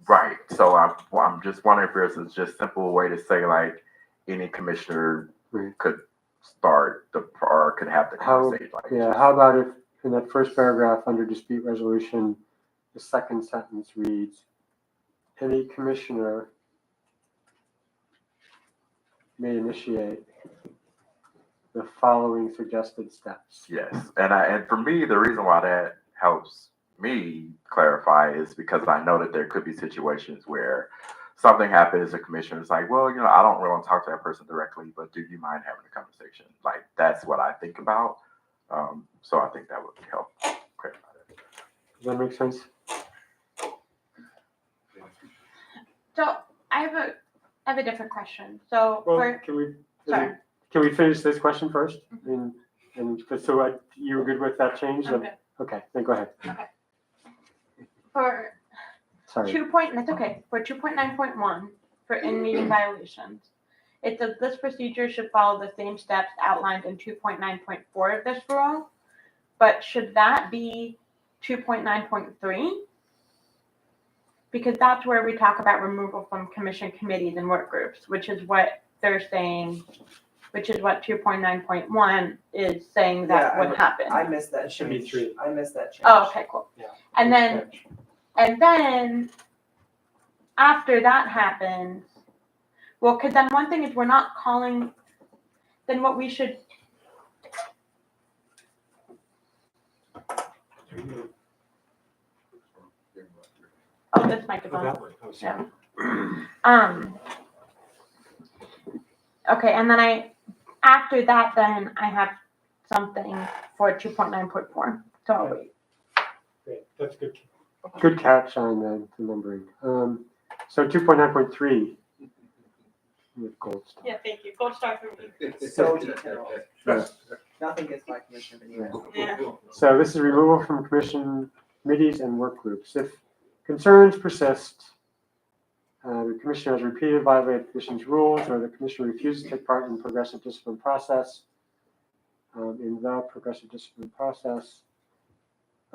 Right. So I'm just wondering if there's a just simple way to say like any commissioner could start or could have the conversation. How about if in that first paragraph under dispute resolution, the second sentence reads, any commissioner may initiate the following suggested steps. Yes. And for me, the reason why that helps me clarify is because I know that there could be situations where something happens, the commissioner is like, well, I don't really want to talk to that person directly, but do you mind having a conversation? Like, that's what I think about. So I think that would help clarify that. Does that make sense? So I have a different question. So Well, can we finish this question first? And so you were good with that change? I'm good. Okay, then go ahead. For Sorry. that's okay. For 2.9.1, for in-meeting violations, it says this procedure should follow the same steps outlined in 2.9.4 of this rule, but should that be 2.9.3? Because that's where we talk about removal from commission committees and work groups, which is what they're saying, which is what 2.9.1 is saying that would happen. I missed that Should be change. 3. I missed that change. Oh, okay, cool. Yeah. And then after that happens, well, because then one thing is we're not calling, then what we should, oh, this microphone. Yeah. Okay, and then after that, then I have something for 2.9.4. So I'll wait. Great, that's good. Good catch on the numbering. So 2.9.3 with gold star. Yeah, thank you. Gold star for me. So detailed. Yeah. Nothing gets by Commissioner Benito. Yeah. So this is removal from commission committees and work groups. If concerns persist, the commissioner has repeatedly violated the commission's rules, or the commissioner refuses to take part in the progressive discipline process, by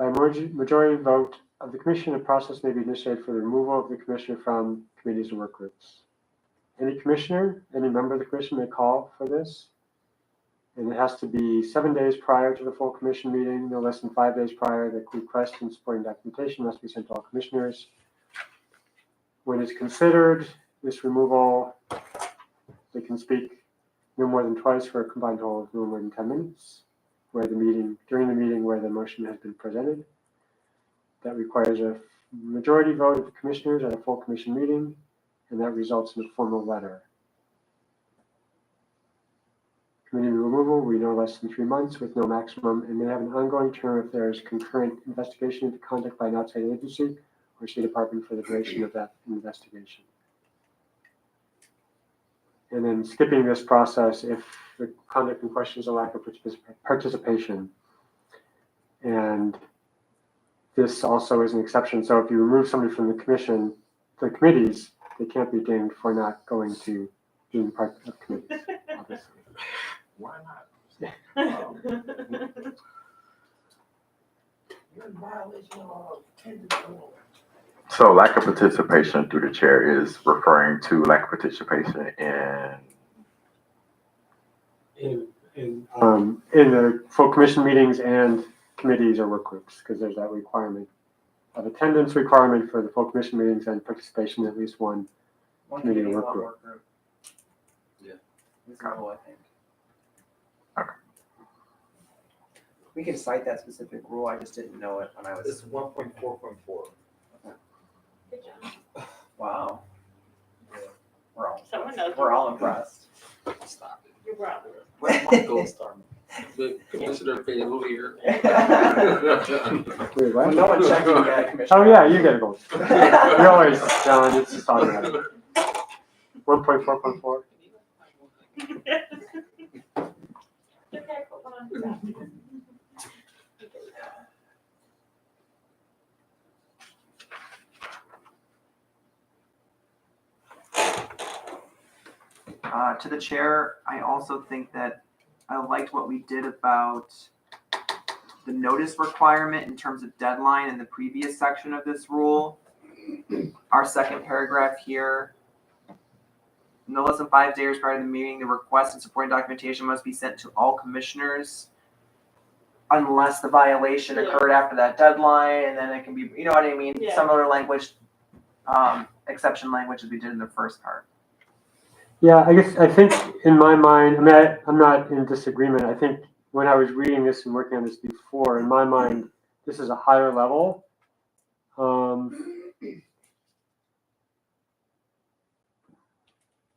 majority vote of the commission, a process may be initiated for the removal of the commissioner from committees and work groups. Any commissioner, any member of the commission may call for this, and it has to be 7 days prior to the full commission meeting, no less than 5 days prior. The request and supporting documentation must be sent to all commissioners. When it's considered, this removal, they can speak no more than twice for a combined hold of no more than 10 minutes, during the meeting where the motion has been presented. That requires a majority vote of the commissioners at a full commission meeting, and that results in a formal letter. Committee removal will be no less than 3 months with no maximum, and may have an ongoing term if there is concurrent investigation into conduct by an outside agency or state department for the duration of that investigation. And then skipping this process if the conduct in question is a lack of participation. And this also is an exception. So if you remove somebody from the commission, the committees, they can't be dinged for not going to being part of committees, obviously. Why not? You're in violation of 10 to 4. So lack of participation through the chair is referring to lack of participation in the full commission meetings and committees or work groups, because there's that requirement of attendance requirement for the full commission meetings and participation in at least one. One Committee committee, work one group. work group. Yeah. This rule, I think. Okay. We can cite that specific rule, I just didn't know it when I It's was, 1.4.4. Good job. wow. Someone knows. We're all impressed. Stop it. You're brother. Gold star. The commissioner paid a little here. Wait, Well, what? no one checked you yet, Commissioner. Oh, yeah, you get a gold. You always, John, it's just automatic. 1.4.4. To the chair, I also think that I liked what we did about the notice requirement in terms of deadline in the previous section of this rule. Our second paragraph here, no less than 5 days prior to the meeting, the request and supporting documentation must be sent to all commissioners unless the violation occurred after that deadline, and then it can be, you know what I mean? Yeah. Similar language, exception language as we did in the first part. Yeah, I think in my mind, I mean, I'm not in disagreement. I think when I was reading this and working on this before, in my mind, this is a higher level. But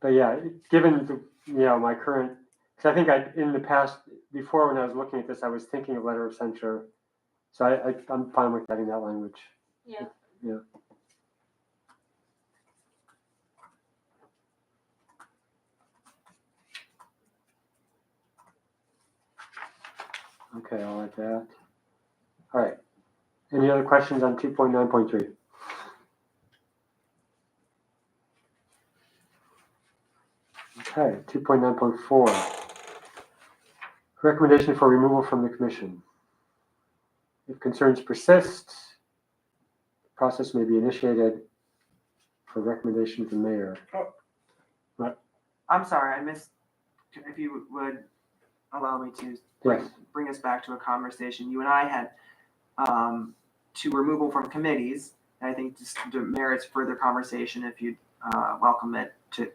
yeah, given the, my current, because I think in the past, before when I was looking at this, I was thinking of letter of censure. So I'm fine with adding that language. Yeah. Yeah. Okay, I'll add that. All right. Any other questions on 2.9.3? Okay, 2.9.4. Recommendation for removal from the commission. If concerns persist, the process may be initiated for recommendation to the mayor. I'm sorry, I missed, if you would allow me to Yes. bring us back to a conversation you and I had, to removal from committees. And I think just merits further conversation if you'd welcome it to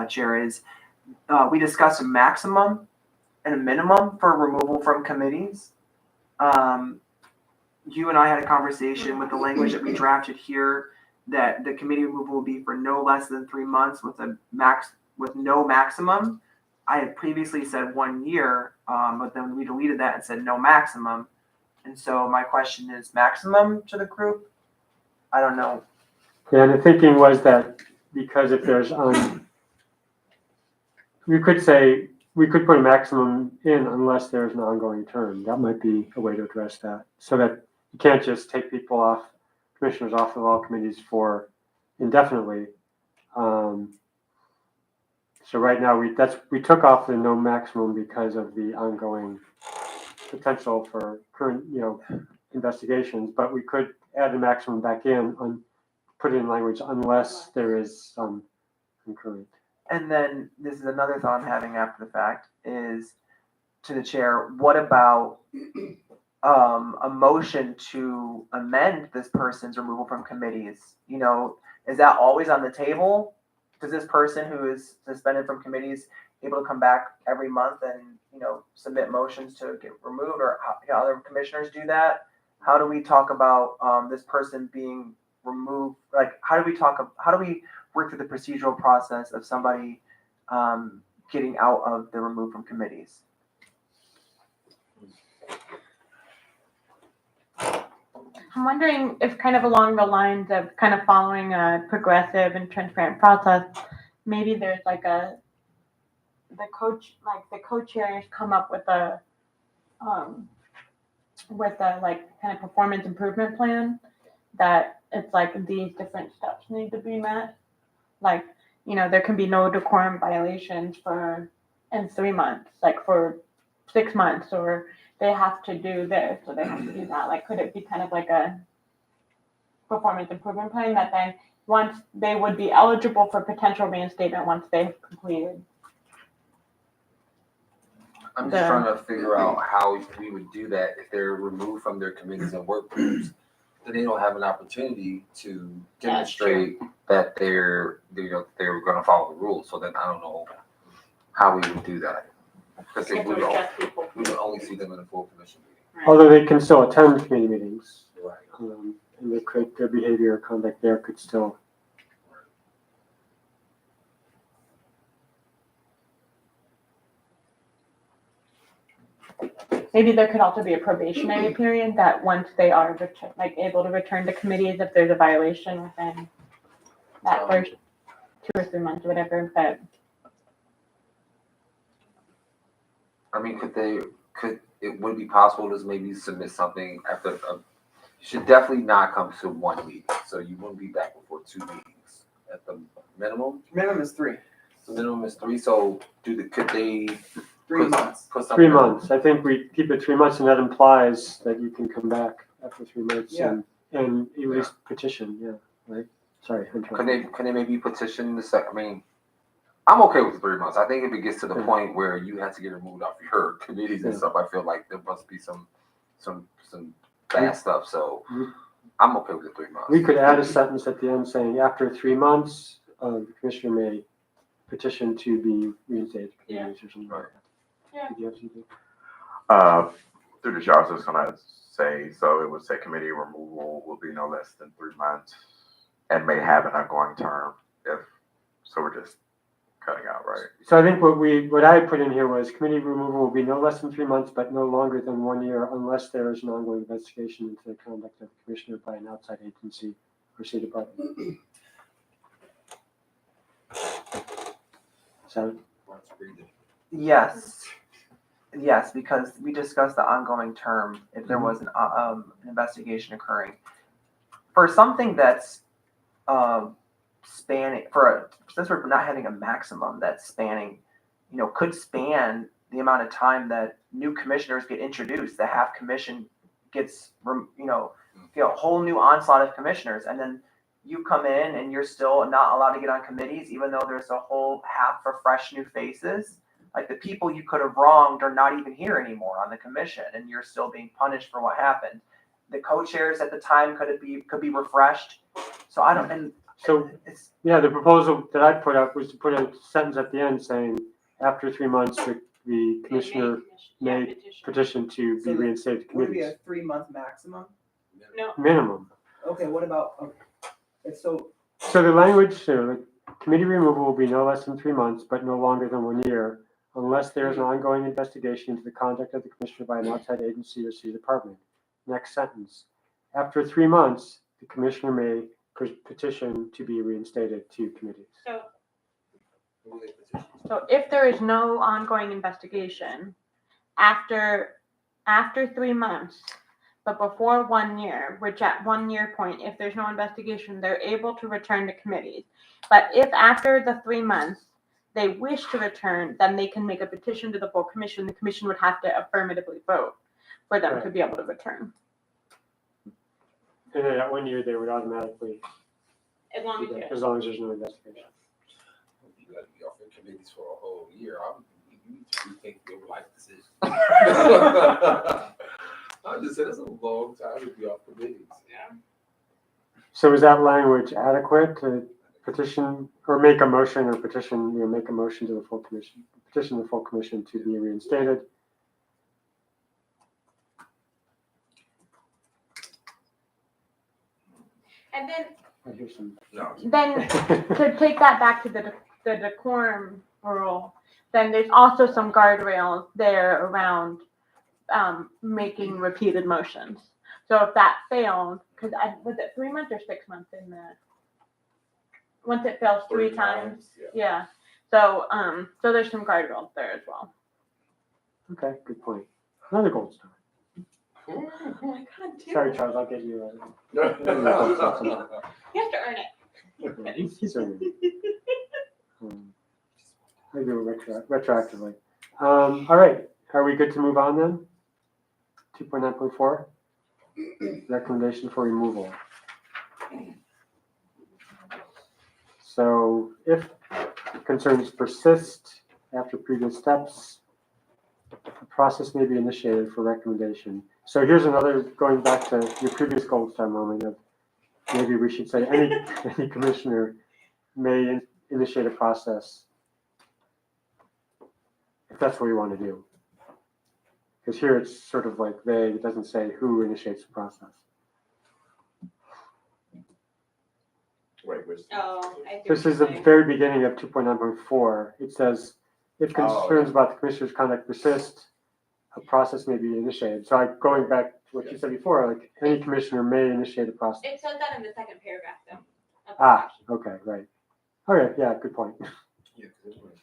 chair is, we discussed a maximum and a minimum for removal from committees. You and I had a conversation with the language that we drafted here that the committee removal will be for no less than 3 months with no maximum. I had previously said 1 year, but then we deleted that and said no maximum. And so my question is maximum to the group? I don't know. Yeah, and the thinking was that because if there's we could put a maximum in unless there's an ongoing term. That might be a way to address that, so that you can't just take people commissioners off of all committees for indefinitely. So right now we took off the no maximum because of the ongoing potential for current investigations, but we could add the maximum back in put it in language unless there is some concurrent. And then this is another thought I'm having after the fact is to the chair, what about a motion to amend this person's removal from committees? Is that always on the table? Does this person who is suspended from committees able to come back every month and, submit motions to get removed, or how other commissioners do that? How do we talk about this person being removed? Like, how do we work through the procedural process of somebody getting out of the removed from committees? I'm wondering if kind of along the lines of kind of following a progressive and transparent process, maybe there's like the co-chairs come up with a like kind of performance improvement plan that it's like these different steps need to be met. Like, there can be no decorum violations in 3 months, like for 6 months, or they have to do this, or they have to do that. Like, could it be kind of like performance improvement plan, that then once they would be eligible for potential reinstatement once they've completed. I'm just trying to figure out how we would do that if they're removed from their committees and work groups. Then they don't have an opportunity to demonstrate that they're going to follow the rules. So then I don't know how we would do that. Because we would only see them in a full commission meeting. Although they can still attend committee meetings, Right. and their behavior or conduct there could still. Maybe there could also be a probationary period that once they are able to return to committees, if there's a violation within that first 2 or 3 months or whatever, but. I mean, would it be possible to maybe submit something after, you should definitely not come to one meeting. So you wouldn't be back before 2 meetings at the minimum. Minimum is 3. The minimum is 3. So could they 3 months. put something? 3 months. I think we keep it 3 months, and that implies that you can come back after 3 months Yeah. and at least petition. Yeah, right. Sorry. Can they maybe petition the second? I mean, I'm okay with the 3 months. I think if it gets to the point where you have to get removed off your committees and stuff, I feel like there must be some bad stuff. So I'm okay with the 3 months. We could add a sentence at the end saying, after 3 months, the commissioner may petition to be reinstated. Yeah. Or something like that. Yeah. Did you have something? Through the chair, I was just gonna say, so it would say committee removal will be no less than 3 months and may have an ongoing term so we're just cutting out, right? So I think what I put in here was committee removal will be no less than 3 months, but no longer than 1 year unless there is an ongoing investigation into the conduct of the commissioner by an outside agency or state department. So Yes, because we discussed the ongoing term if there was an investigation occurring. For something that's spanning, since we're not having a maximum that's spanning, could span the amount of time that new commissioners get introduced, the half commission gets, a whole new onslaught of commissioners, and then you come in and you're still not allowed to get on committees, even though there's a whole half of fresh new faces. Like the people you could have wronged are not even here anymore on the commission, and you're still being punished for what happened. The co-chairs at the time could be refreshed. So I don't. And So yeah, the proposal that I put up was to put a sentence at the end saying, after 3 months, the commissioner may petition to be reinstated to would it be committees. a 3 month maximum? No. Minimum. Okay, what about? So So the language, the committee removal will be no less than 3 months, but no longer than 1 year, unless there is an ongoing investigation into the conduct of the commissioner by an outside agency or city department. Next sentence. After 3 months, the commissioner may petition to be reinstated to committees. So if there is no ongoing investigation after 3 months, but before 1 year, which at 1 year point, if there's no investigation, they're able to return to committees. But if after the 3 months they wish to return, then they can make a petition to the full commission. The commission would have to affirmatively vote for them to be able to return. And then at 1 year, they would automatically, As long as as long as there's no investigation. You gotta be off your committees for a whole year. You need to rethink your life decision. I just said it's a long time to be off committees. Yeah. So is that language adequate to petition or make a motion or petition, make a motion to the full commission, petition the full commission to be reinstated? And then I hear some. Then to take that back to the decorum rule, then there's also some guardrails there around making repeated motions. So if that failed, because was it 3 months or 6 months in the, once it fails 3 times? Yeah. So so there's some guardrails there as well. Okay, good point. Another gold star. Sorry, Charles, I'll get you. You have to earn it. He's earning it. I do it retroactively. All right, are we good to move on then? 2.9.4, recommendation for removal. if concerns persist after previous steps, a process may be initiated for recommendation. So here's another, going back to your previous gold star moment of maybe we should say any commissioner may initiate a process if that's what you want to do. Because here it's sort of like vague, it doesn't say who initiates the process. Wait, which? Oh, I see. This what is you're the saying. very beginning of 2.9.4. It says, if Oh, concerns yeah. about the commissioner's conduct persist, a process may be initiated. So going back to what you said before, like any commissioner may initiate a process. It says that in the second paragraph though. of the Ah, section. okay, right. Okay, yeah, good point. Yeah, 'cause this one is-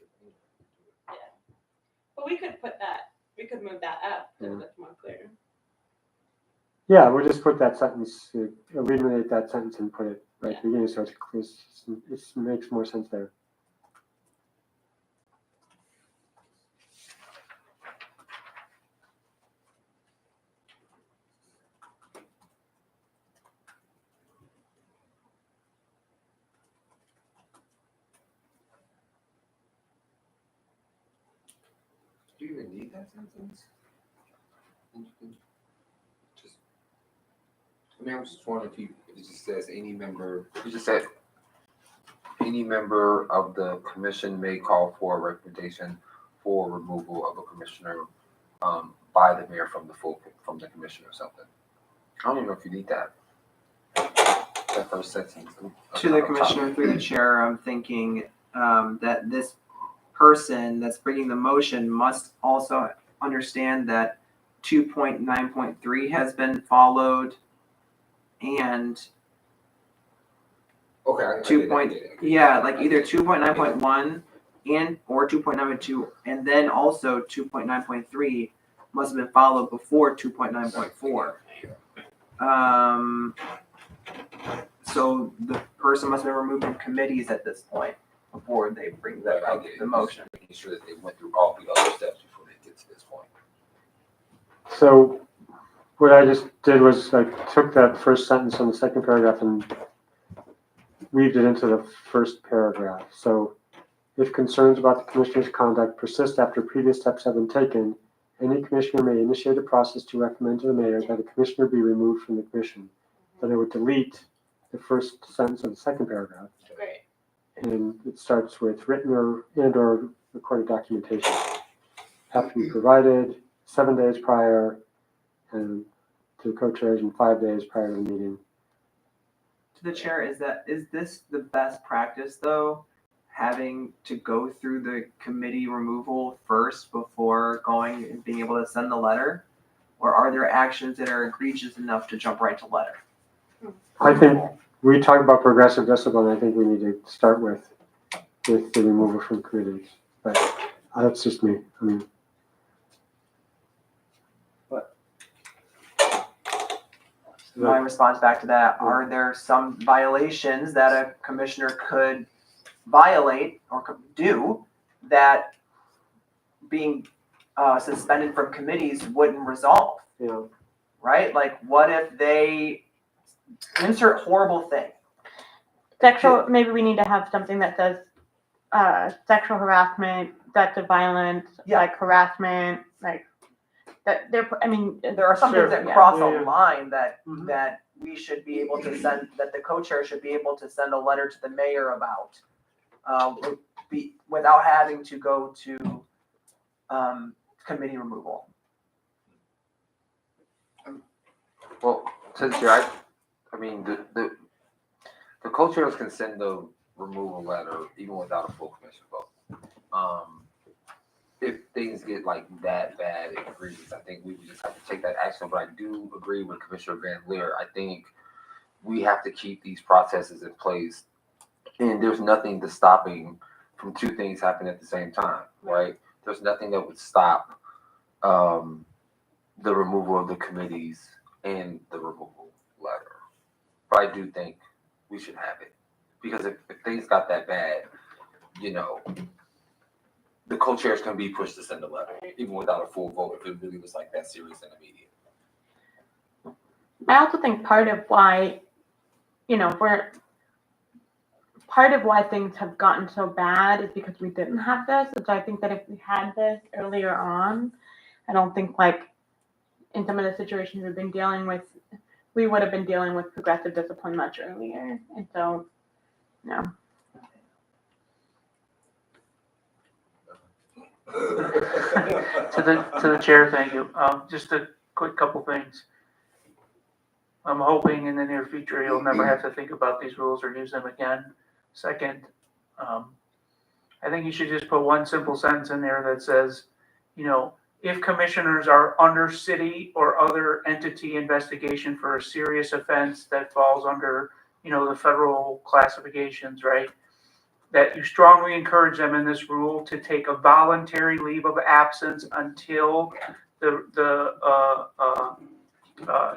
But we could move that up so it's more clear. Yeah, we'll just put that sentence, eliminate that sentence and put it right at the beginning so it's clear. It makes more sense there. Do you even need that sentence? And you can just, I mean, I was just wondering if it just says any member, you just said any member of the commission may call for a recommendation for removal of a commissioner by the mayor from the commission or something. I don't even know if you need that. That first sentence. To the commissioner through the chair, I'm thinking that this person that's bringing the motion must also understand that 2.9.3 has been followed and Okay, I two get it, I point, get it. yeah, like either 2.9.1 and or 2.9.2, and then also 2.9.3 must have been followed before 2.9.4. So the person must have been removed from committees at this point before they bring that up, the motion. Making sure that they went through all the other steps before they get to this point. So what I just did was I took that first sentence in the second paragraph and weaved it into the first paragraph. So if concerns about the commissioner's conduct persist after previous steps have been taken, any commissioner may initiate a process to recommend to the mayor that a commissioner be removed from the commission. Then it would delete the first sentence of the second paragraph. Great. And it starts with written or recorded documentation. Have to be provided 7 days prior and to the co-chairs and 5 days prior to the meeting. To the chair, is this the best practice though? Having to go through the committee removal first before going and being able to send the letter? Or are there actions that are egregious enough to jump right to letter? I think we talk about progressive discipline. I think we need to start with the removal from committees. But that's just me. I mean, My response back to that, are there some violations that a commissioner could violate or could do that being suspended from committees wouldn't resolve, you know, right? Like what if they insert horrible thing? Sexual, maybe we need to have something that says, sexual harassment, threats of violence, Yeah. like harassment, like, that they're, I mean. There are some Sure. things that Yeah. cross Yeah, a yeah. line that Mhm. that we should be able to send, that the co-chair should be able to send a letter to the mayor about, without having to go to committee removal. Well, to the chair, I mean, the co-chairs can send the removal letter even without a full commission vote. If things get like that bad and egregious, I think we would just have to take that action. But I do agree with Commissioner Van Leer. I think we have to keep these processes in place, and there's nothing to stopping from two things happening at the same time, right? There's nothing that would stop the removal of the committees and the removal letter. But I do think we should have it, because if things got that bad, you know, the co-chairs can be pushed to send a letter, even without a full vote, if it really was like that serious and immediate. I also think part of why, you know, part of why things have gotten so bad is because we didn't have this. And so I think that if we had this earlier on, I don't think like in some of the situations we've been dealing with, we would have been dealing with progressive discipline much earlier. And so, no. To the chair, thank you. Just a quick couple things. I'm hoping in the near future you'll never have to think about these rules or use them again. Second, I think you should just put one simple sentence in there that says, you know, if commissioners are under city or other entity investigation for a serious offense that falls under, you know, the federal classifications, right? That you strongly encourage them in this rule to take a voluntary leave of absence until the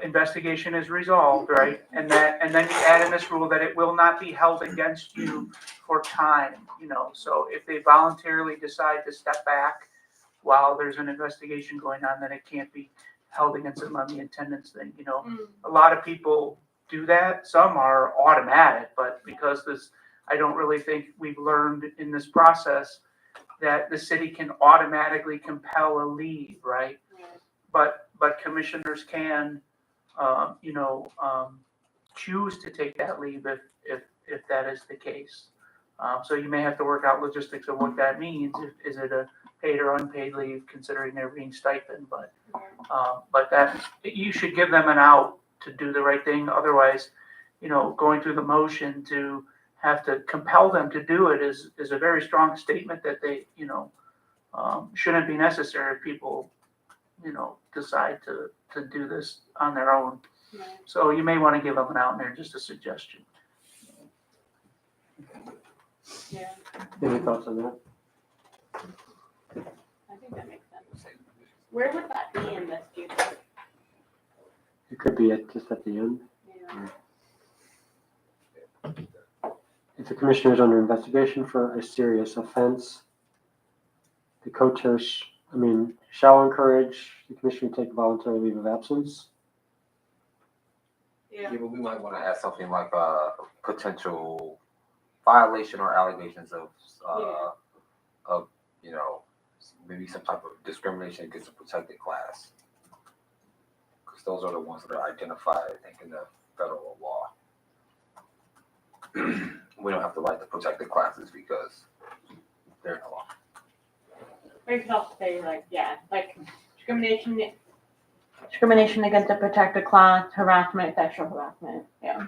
investigation is resolved, right? And then you add in this rule that it will not be held against you for time, you know. So if they voluntarily decide to step back while there's an investigation going on, then it can't be held against them on the attendance thing, you know. A lot of people do that. Some are automatic, but because this, I don't really think we've learned in this process that the city can automatically compel a leave, right? But commissioners can, choose to take that leave if that is the case. So you may have to work out logistics of what that means. Is it a paid or unpaid leave, considering they're being stipend? But that you should give them an out to do the right thing. Otherwise, you know, going through the motion to have to compel them to do it is a very strong statement that they, you know, shouldn't be necessary if people, you know, decide to do this on their own. Right. So you may want to give them an out in there, just a suggestion. Yeah, Any thoughts on that? I think that makes sense. Where would that be in this, do you think? It could be just at the end. Yeah. If the commissioner is under investigation for a serious offense, the co-chair shall encourage the commissioner to take voluntary leave of absence. Yeah. Yeah, but we might want to add something like a potential violation or allegations of, you know, maybe some type of discrimination against a protected class. Because those are the ones that are identified, I think, in the federal law. We don't have to write the protected classes because they're in the law. Or you could also say like discrimination against a protected class, harassment, sexual harassment. Yeah.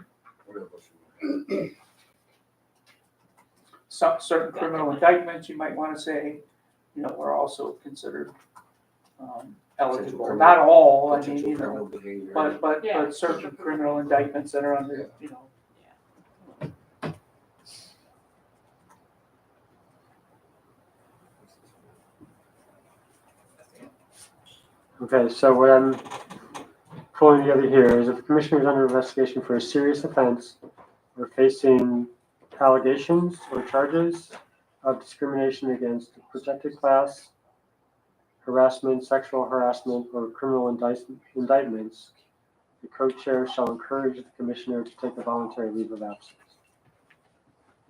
Some certain criminal indictments, you might want to say, you know, were also considered eligible. Not all, I mean, you know, but certain criminal indictments that are under, you know. Okay, so what I'm pulling together here is if the commissioner is under investigation for a serious offense or facing allegations or charges of discrimination against a protected class, harassment, sexual harassment, or criminal indictments, the co-chair shall encourage the commissioner to take a voluntary leave of absence.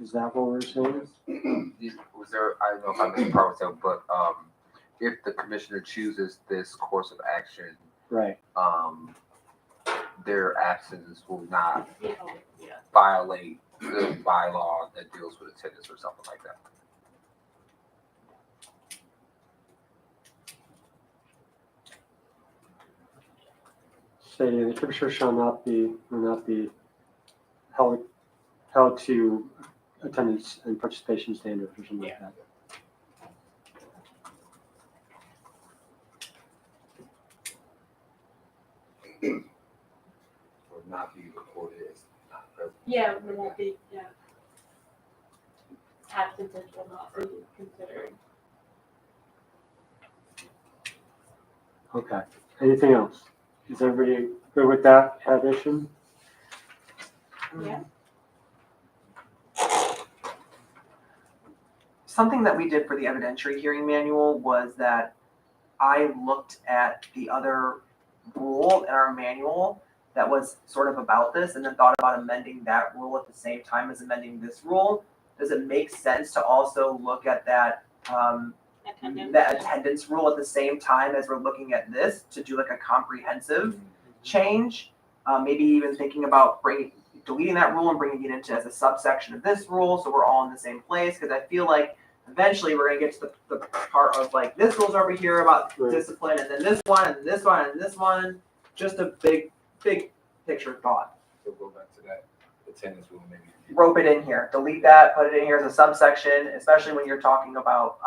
Is that what we're saying? Was there, I don't know if I missed part of that, but if the commissioner chooses this course of action, Right. their absence will not violate the bylaw that deals with attendance or something like that. Say the commissioner will not be held to attendance and participation standards or something like that. Or not be recorded as not present. Yeah, it won't be, yeah. Absences will not be considered. Okay. Anything else? Is everybody good with that addition? Yeah. Something that we did for the evidentiary hearing manual was that I looked at the other rule in our manual that was sort of about this and then thought about amending that rule at the same time as amending this rule, does it make sense to also look at that attendance rule at the same time as we're looking at this to do like a comprehensive change? Maybe even thinking about deleting that rule and bringing it into as a subsection of this rule so we're all in the same place, because I feel like eventually we're going to get to the part of like this rule's over here about discipline, and then this one, and this one, and this one. Just a big picture thought. So go back to that attendance rule, maybe. Rope it in here, delete that, put it in here as a subsection, especially when you're talking about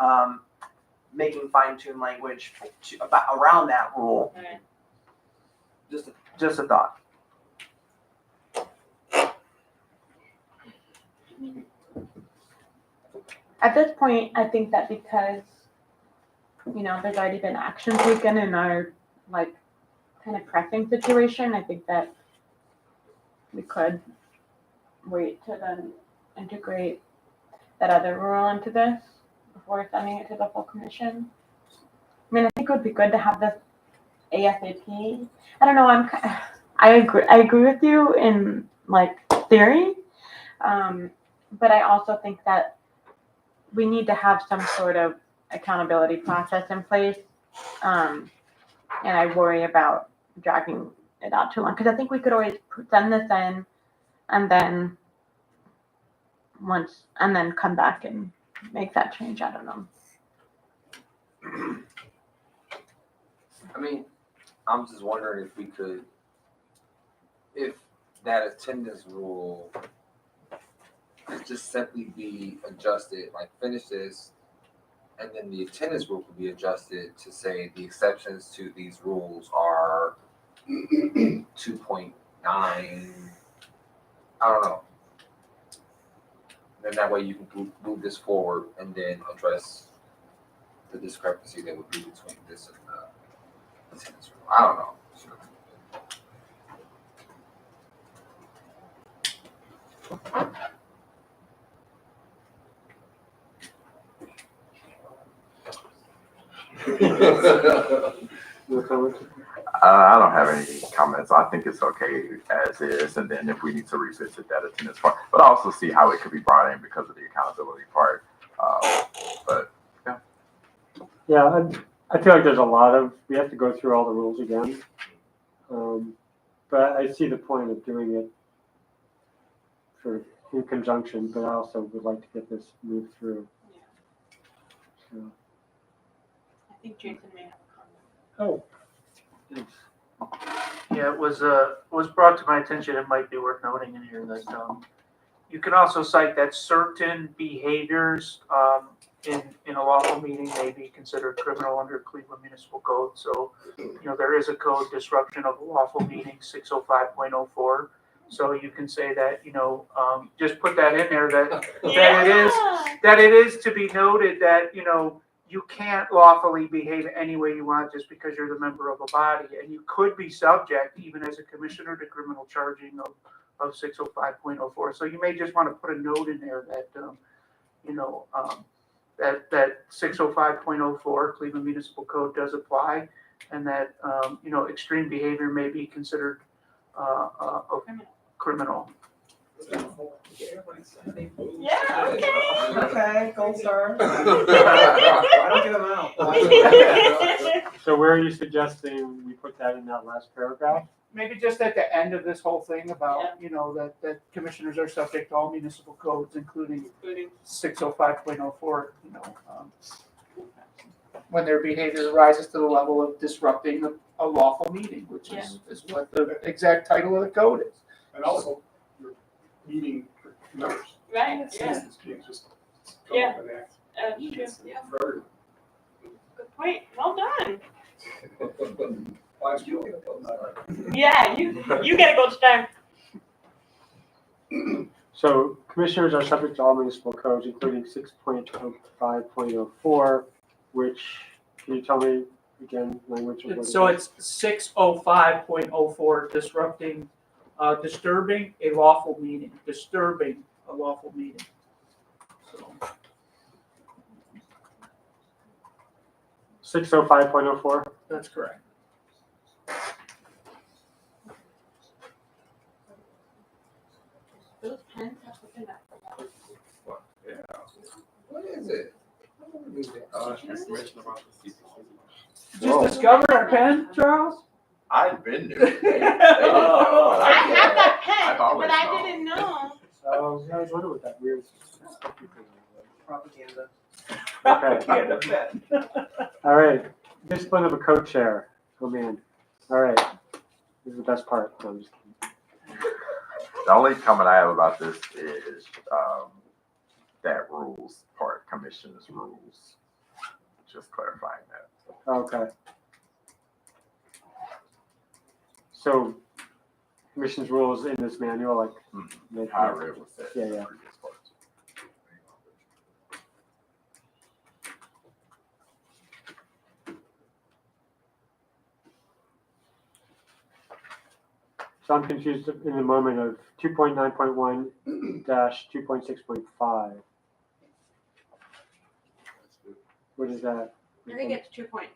making fine-tuned language around that rule. Right. Just a thought. At this point, I think that because, there's already been action taken in our, like, kind of pressing situation, I think that we could wait to then integrate that other rule into this before sending it to the full commission. I mean, I think it would be good to have this ASAP. I don't know, I agree with you in, like, theory, but I also think that we need to have some sort of accountability process in place. And I worry about dragging it out too long, because I think we could always send this in and then come back and make that change. I don't know. I mean, I'm just wondering if that attendance rule could just simply be adjusted, like finish this, and then the attendance rule could be adjusted to say the exceptions to these rules are 2.9. I don't know. Then that way you can move this forward and then address the discrepancy that would be between this and the attendance rule. I don't know. No comments? I don't have any comments. I think it's okay as is, and then if we need to revisit that attendance part, but I also see how it could be brought in because of the accountability part. But Yeah, I feel like there's a lot we have to go through all the rules again. But I see the point of doing it sort of in conjunction, but I also would like to get this moved through. So, I think Jason may have a comment. oh, thanks. Yeah, it was brought to my attention, it might be worth noting in here that, you can also cite that certain behaviors, in a lawful meeting may be considered criminal under Cleveland Municipal Code. So, there is a code, disruption of a lawful meeting, 605.04. So you can say that, just put that in there that it is to be noted that, you can't lawfully behave any way you want just because you're the member of a body, and you could be subject, even as a commissioner, to criminal charging of 605.04. So you may just want to put a note in there that, that 605.04 Cleveland Municipal Code does apply, and that, extreme behavior may be considered criminal. Yeah, okay. Okay, gold star. I don't give them out. So where are you suggesting we put that in that last paragraph? Maybe just at the end of this whole thing about, that commissioners are subject to all municipal codes, including 605.04, when their behavior rises to the level of disrupting a lawful meeting, which is what the exact title of the code is. And also, you're meeting members. Right, yeah. Citizens can't just come Yeah. up and act. Yeah. For everyone. Good point. Well done. Last year, I Yeah, you get a gold star. So commissioners are subject to all municipal codes, including 6.05.04, which, can you tell me again, language? Of what So it is? it's 605.04, disturbing a lawful meeting, disturbing a lawful meeting. So 605.04? that's correct. is it? Information about the CPC. Just discovered a pen, Charles? I've been there. They didn't know, Oh. but I have that I've pen, always but I known. didn't know. So, yeah, I was wondering what that weird stuff you think Propaganda. Propaganda pen. All right, discipline of a co-chair. Oh, man. All right, this is the best part. No, I'm just kidding. The only comment I have about this is, that rules part, commission's rules. Just clarifying that. Okay. So, commission's rules in this manual, like. How I read was that. Yeah, yeah. Previous part. So I'm confused in the moment of 2.9.1 dash 2.6.5. What is that? I think it's 2.9.5.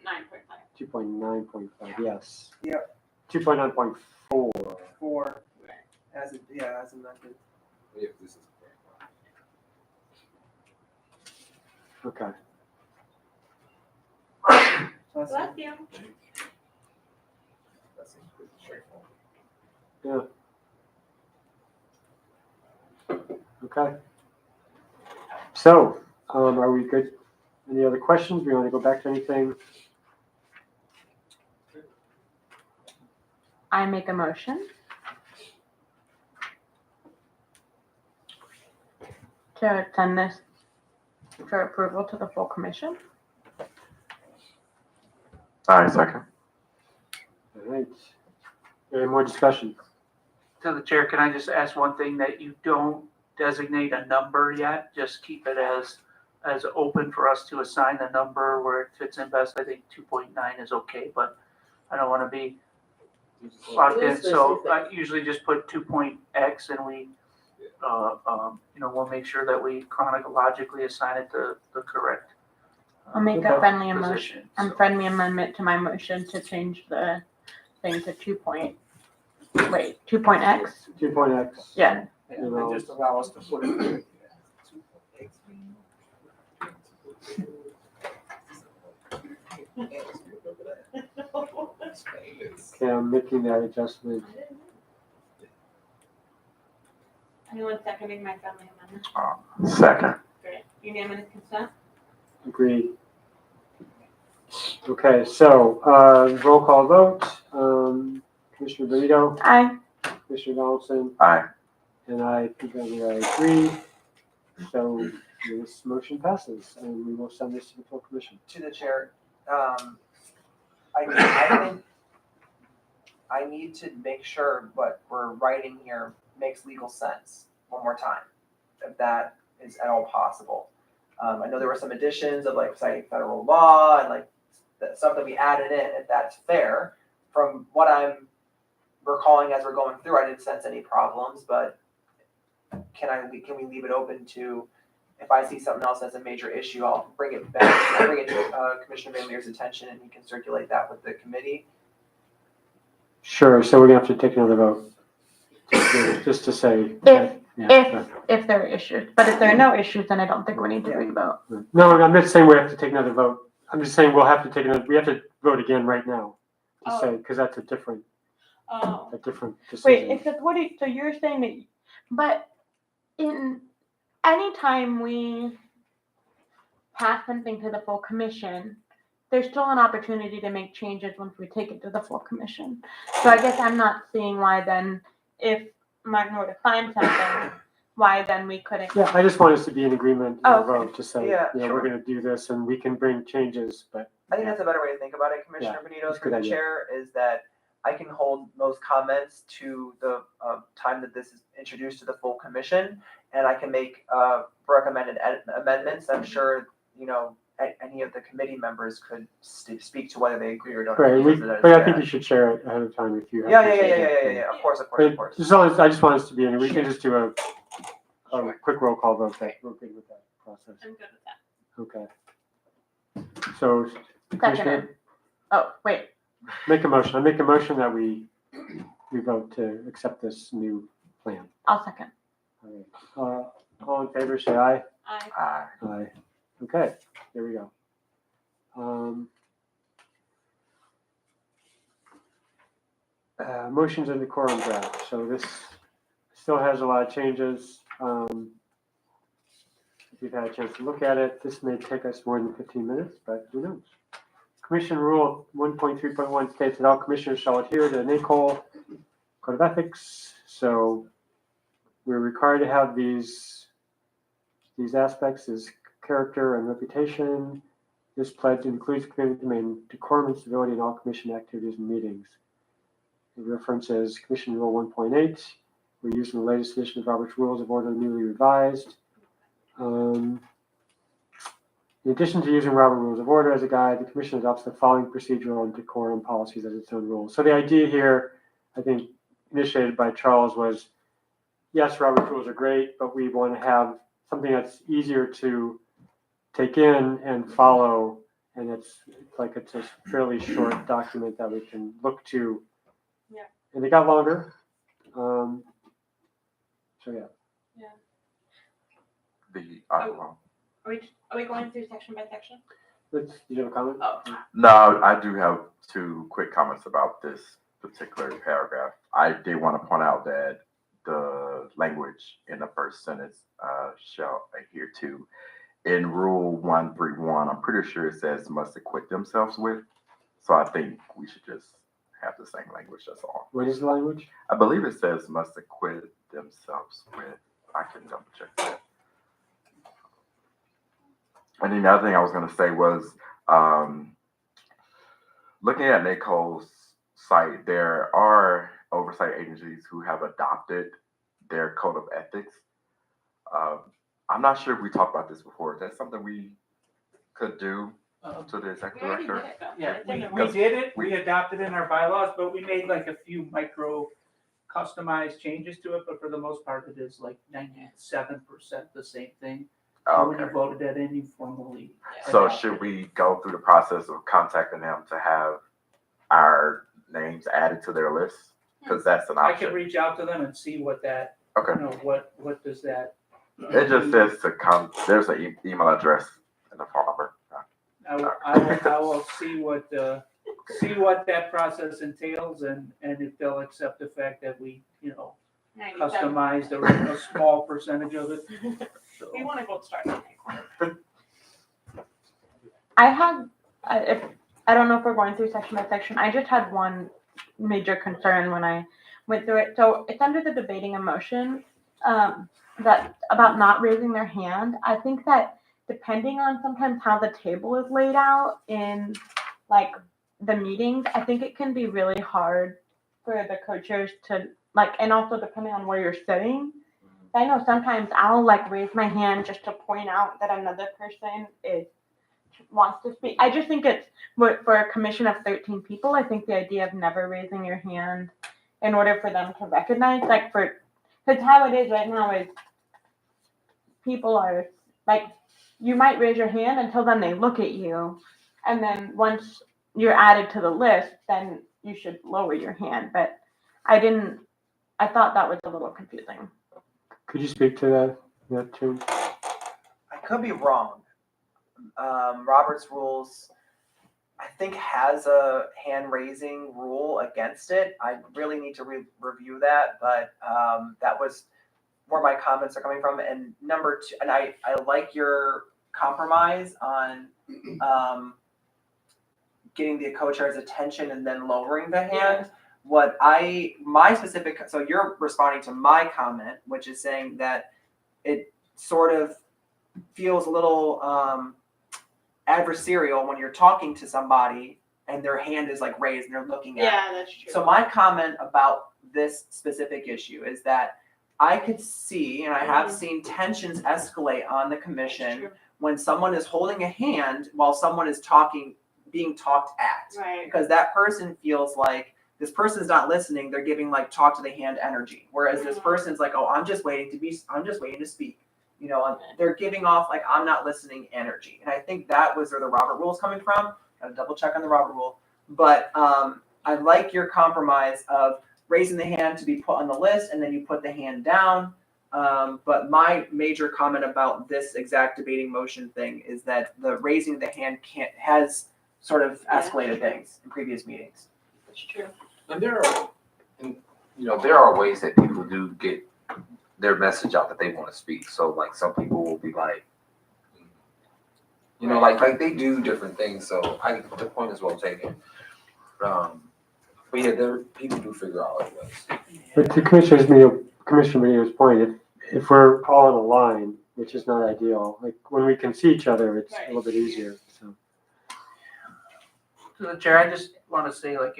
2.9.5, yes. Yep. 2.9.4. 4, as amended. If this is Okay. So that's- Bless you. That seems pretty straightforward. Okay. So, are we good? Any other questions? We want to go back to anything? I make a motion to send this for approval to the full commission. All right, second. All right. Any more discussion? To the chair, can I just ask one thing, that you don't designate a number yet? Just keep it as open for us to assign a number where it fits in best. I think 2.9 is okay, but I don't want to be locked in. So I usually just put 2.x and we, we'll make sure that we chronologically assign it to the correct I'll make a Okay. friendly motion, position. a friendly amendment to my motion to change the thing to 2.x? 2.x. Yeah. And just allow us to put it. Okay, I'm making that adjustment. Anyone seconding my friendly amendment? Second. Great. Unanimous consent? Agreed. Okay, so, roll call vote. Commissioner Benito, Aye. Commissioner Donaldson, Aye. and I agree. So this motion passes, and we will send this to the full commission. To the chair, I think I need to make sure what we're writing here makes legal sense one more time, if that is at all possible. I know there were some additions of like citing federal law and like the stuff that we added in, if that's fair. From what I'm recalling as we're going through, I didn't sense any problems, but can we leave it open to, if I see something else that's a major issue, I'll bring it back, I'll bring it to Commissioner Van Leer's attention and he can circulate that with the committee. Sure, so we're gonna have to take another vote, just to say. If there are issues, but if there are no issues, then I don't think we need to re-vote. No, I'm not saying we have to take another vote. I'm just saying we'll have to take we have to vote again right now to say, because that's a different Oh. Wait, decision. except so you're saying that, but in any time we pass something to the full commission, there's still an opportunity to make changes once we take it to the full commission. So I guess I'm not seeing why then, if Martin were to find something, why then we couldn't. Yeah, I just want us to be in agreement in Oh, the okay. vote to say, Yeah, we're sure. gonna do this and we can bring changes, but. I think that's a better way to think about it, Commissioner Benito, that's a through good the idea. chair, is that I can hold most comments to the time that this is introduced to the full commission, and I can make recommended amendments. I'm sure, any of the committee members could speak to whether they agree or don't. Right, agree with it. but I think you should share it ahead of time if you have. Yeah, to say that. yeah, of course. But as long as, I just want us to be in, we can just do a Sure. quick roll call vote, that we're good with that process. I'm good with that. Okay. So, Commissioner, Seconded. Oh, wait. make a motion. I make a motion that we vote to accept this new plan. I'll second. All right. All in favor, say aye. I Aye. Aye. Okay, there we go. Motions in the quorum draft. So this still has a lot of changes. If you've had a chance to look at it, this may take us more than 15 minutes, but who knows? Commission Rule 1.3.1 states that all commissioners shall adhere to the NACOL Code of Ethics. So we're required to have these aspects as character and reputation. This pledge includes commitment to maintain decorum and civility in all commission activities and meetings. The reference is Commission Rule 1.8. We're using the latest edition of Robert's Rules of Order, newly revised. In addition to using Robert Rules of Order as a guide, the Commission adopts the following procedural and decorum policies as its own rules. So the idea here, I think, initiated by Charles was, yes, Robert's Rules are great, but we want to have something that's easier to take in and follow, and it's a fairly short document that we can look to. Yeah. And they got longer. So yeah. Are we going through section by section? Did you have a comment? Oh. No, I do have two quick comments about this particular paragraph. I did want to point out that the language in the first sentence shall adhere to. In Rule 131, I'm pretty sure it says must acquit themselves with. So I think we should just have the same language, that's all. What is the language? I believe it says must acquit themselves with. I can double check that. And then the other thing I was going to say was, looking at NACOL's site, there are oversight agencies who have adopted their code of ethics. I'm not sure if we talked about this before. Is that something we could do to the executive director? Yeah, we did it, we adopted in our bylaws, but we made like a few micro customized changes to it, but for the most part, it is like 97% the same thing. When you Okay. voted that in, you formally. So adopted should it. we go through the process of contacting them to have our names added to their list? Because that's an I could option. reach out to them and see what that, Okay. you know, what does that. It just says to come, there's an email address and a phone number. I will see what that process entails and if they'll accept the fact that we, you know, 97. customized a small percentage of it. So, We want to go start. I had, I don't know if we're going through section by section. I just had one major concern when I went through it. So it's under the debating a motion, that about not raising their hand. I think that depending on sometimes how the table is laid out in like the meetings, I think it can be really hard for the co-chairs to like, and also depending on where you're sitting. I know sometimes I'll like raise my hand just to point out that another person wants to speak. I just think it's for a commission of 13 people. I think the idea of never raising your hand in order for them to recognize, like because how it is right now is people are like, you might raise your hand until then they look at you, and then once you're added to the list, then you should lower your hand. But I thought that was a little confusing. Could you speak to that too? I could be wrong. Robert's Rules, I think, has a hand raising rule against it. I really need to review that, but that was where my comments are coming from. And number two, and I like your compromise on getting the co-chair's attention and then lowering the hand. So you're responding to my comment, which is saying that it sort of feels a little adversarial when you're talking to somebody and their hand is like raised and they're looking at you. Yeah, that's true. So my comment about this specific issue is that I could see, and I have seen tensions escalate on the commission when someone is holding a hand while someone is being talked at. Right. Because that person feels like this person's not listening, they're giving like talk to the hand energy. Whereas this person's like, oh, I'm just waiting to speak. You know, they're giving off like I'm not listening energy. And I think that was where the Robert Rule is coming from. Got to double check on the Robert Rule. But I like your compromise of raising the hand to be put on the list and then you put the hand down. But my major comment about this exact debating motion thing is that the raising the hand has sort of escalated things in previous meetings. That's true. And there are ways that people do get their message out that they want to speak. So like some people will be like, like they do different things. So the point is well taken. But yeah, people do figure out other ways. But to Commissioner Meneo's point, if we're all in a line, which is not ideal, like when we can see each other, it's a little bit easier, so. To the chair, I just want to say, like,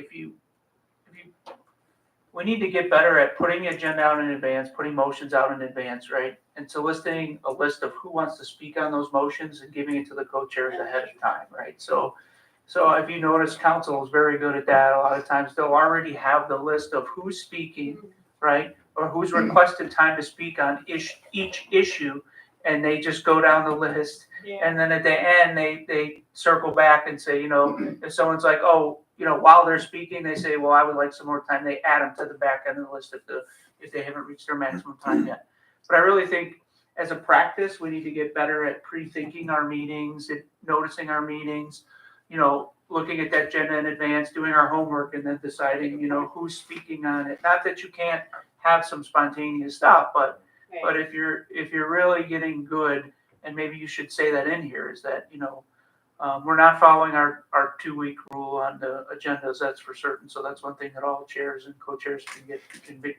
we need to get better at putting the agenda out in advance, putting motions out in advance, right? And soliciting a list of who wants to speak on those motions and giving it to the co-chairs ahead of time, right? So if you notice, council is very good at that. A lot of times they'll already have the list of who's speaking, right? Or who's requested time to speak on each issue, and they just go down the list. Yeah. And then at the end, they circle back and say, if someone's like, oh, while they're speaking, they say, well, I would like some more time. They add them to the back end of the list if they haven't reached their maximum time yet. But I really think as a practice, we need to get better at pre-thinking our meetings, and noticing our meetings, looking at that agenda in advance, doing our homework, and then deciding, who's speaking on it. Not that you can't have some spontaneous stuff, but if you're really getting good, and maybe you should say that in here, is that, we're not following our 2-week rule on the agendas, that's for certain. So that's one thing that all chairs and co-chairs can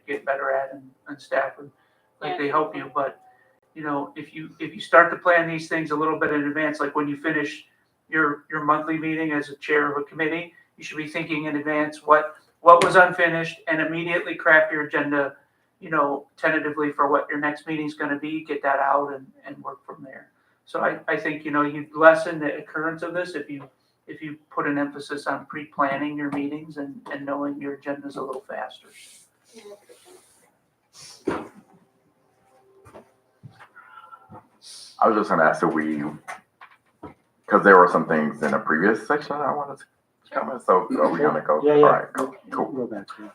get better at, and staff, and they help you. But, if you start to plan these things a little bit in advance, like when you finish your monthly meeting as a chair of a committee, you should be thinking in advance what was unfinished, and immediately craft your agenda, tentatively for what your next meeting is going to be, get that out and work from there. So I think, you lessen the occurrence of this if you put an emphasis on pre-planning your meetings and knowing your agendas a little faster. I was just gonna ask because there were some things in a previous section I wanted to comment, so are we gonna go? Yeah. All right, cool. Go back, yeah.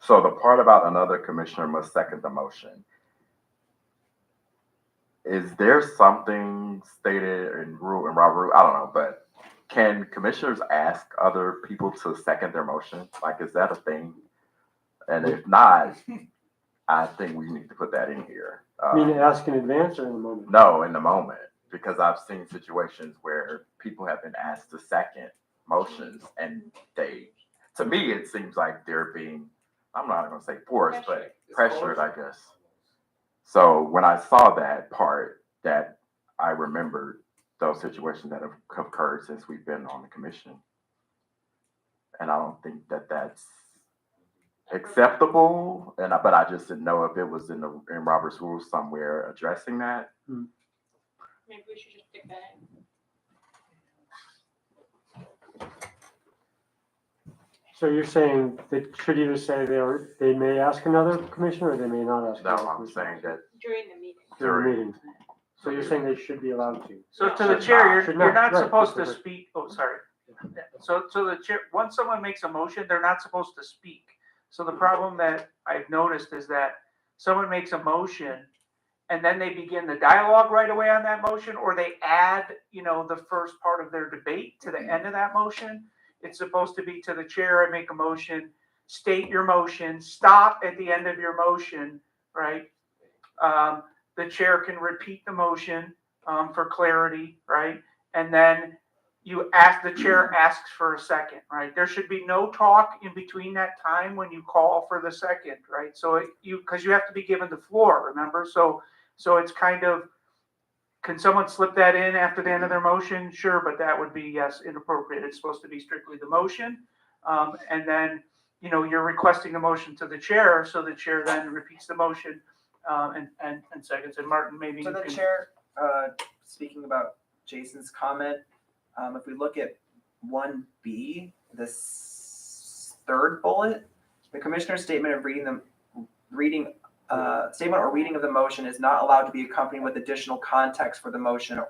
So the part about another commissioner must second the motion. Is there something stated in Robert, I don't know, but can commissioners ask other people to second their motion? Like, is that a thing? And if not, I think we need to put that in here. You mean ask in advance or in the moment? No, in the moment, because I've seen situations where people have been asked to second motions, and to me, it seems like they're being, I'm not going to say forced, but pressured, I guess. So when I saw that part, that I remembered those situations that have occurred since we've been on the commission. And I don't think that that's acceptable. But I just didn't know if it was in Robert's rules somewhere addressing that. Maybe we should just stick that in. So you're saying they should either say they may ask another commissioner, or they may not ask. No, another I'm commissioner? saying that During the meeting. During the meeting. So you're saying they should be allowed to? So to the chair, Should you're not right, supposed to because speak. Oh, sorry. So the chair, once someone makes a motion, they're not supposed to speak. So the problem that I've noticed is that someone makes a motion, and then they begin the dialogue right away on that motion, or they add, the first part of their debate to the end of that motion. It's supposed to be to the chair, I make a motion, state your motion, stop at the end of your motion, right? The chair can repeat the motion for clarity, right? And then the chair asks for a second, right? There should be no talk in between that time when you call for the second, right? So because you have to be given the floor, remember? So it's kind of, can someone slip that in after the end of their motion? Sure, but that would be, yes, inappropriate. It's supposed to be strictly the motion. And then, you're requesting a motion to the chair, so the chair then repeats the motion and seconds. And Martin, maybe So you the can. chair, speaking about Jason's comment, if we look at 1B, this third bullet, the commissioner's statement of statement or reading of the motion is not allowed to be accompanied with additional context for the motion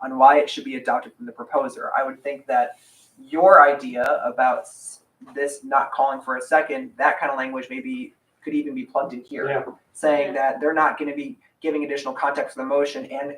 on why it should be adopted from the proposer. I would think that your idea about this not calling for a second, that kind of language maybe could even be plugged in here, Yeah. saying that they're not going to be giving additional context for the motion and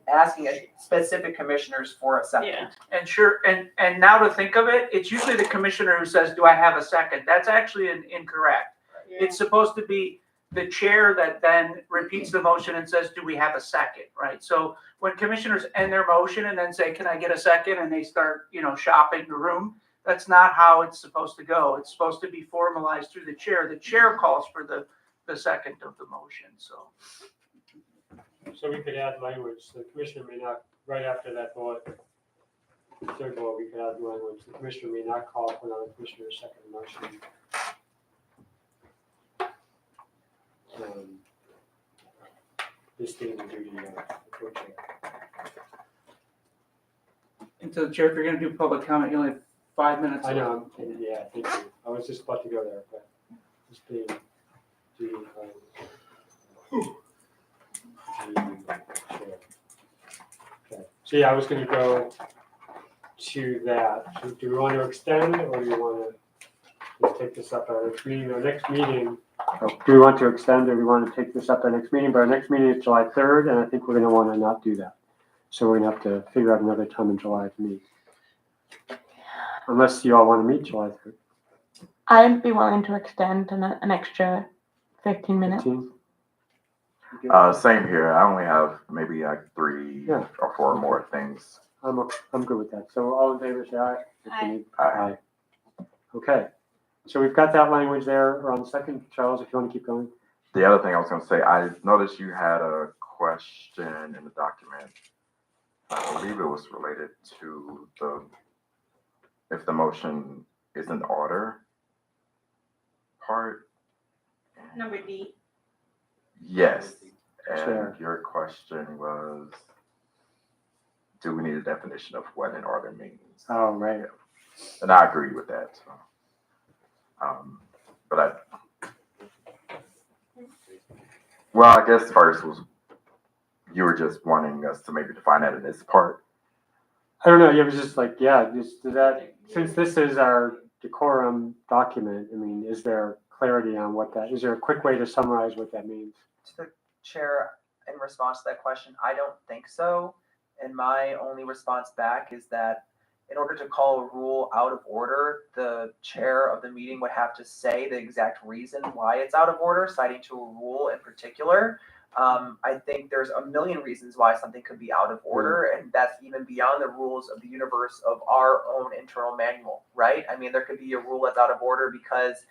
asking specific commissioners for a second. Yeah. And sure, and now to think of it, it's usually the commissioner who says, do I have a second? That's actually incorrect. It's supposed to be the chair that then repeats the motion and says, do we have a second, right? So when commissioners end their motion and then say, can I get a second? And they start, shopping the room, that's not how it's supposed to go. It's supposed to be formalized through the chair. The chair calls for the second of the motion, so. So we could add language, the commissioner may not, right after that bullet, third bullet, we could add language, the commissioner may not call for another commissioner to second the motion. This being the duty of the co-chair. And so, Chair, if you're gonna do public comment, you only have 5 minutes. I know, yeah, thank you. I was just about to go there, but this being duty of the chair. Okay, so yeah, I was gonna go to that. So do we want to extend or do we want to just take this up at our next meeting? Our next meeting, do we want to extend or do we want to take this up at our next meeting? But our next meeting is July 3rd, and I think we're gonna want to not do that. So we're gonna have to figure out another time in July to meet. Unless you all want to meet July 3rd. I'd be willing to extend an extra 15 minutes. 15? Same here. I only have maybe like 3 Yeah. or 4 more things. I'm good with that. So all in favor, say aye. If we Aye. need- Aye. Okay. So we've got that language there on the second. Charles, if you want to keep going. The other thing I was going to say, I noticed you had a question in the document. I believe it was related to if the motion is in order part. Number D. Yes. Sure. And your question was, do we need a definition of what in order means? Oh, right. And I agree with that. So. But I guess first was you were just wanting us to maybe define that in this part. I don't know. It was just like, yeah, just does that, since this is our decorum document, I mean, is there clarity on what that, is there a quick way to summarize what that means? To the chair, in response to that question, I don't think so. And my only response back is that in order to call a rule out of order, the chair of the meeting would have to say the exact reason why it's out of order, citing to a rule in particular. I think there's a million reasons why something could be out of order, and that's even beyond the rules of the universe of our own internal manual, right? I mean, there could be a rule that's out of order because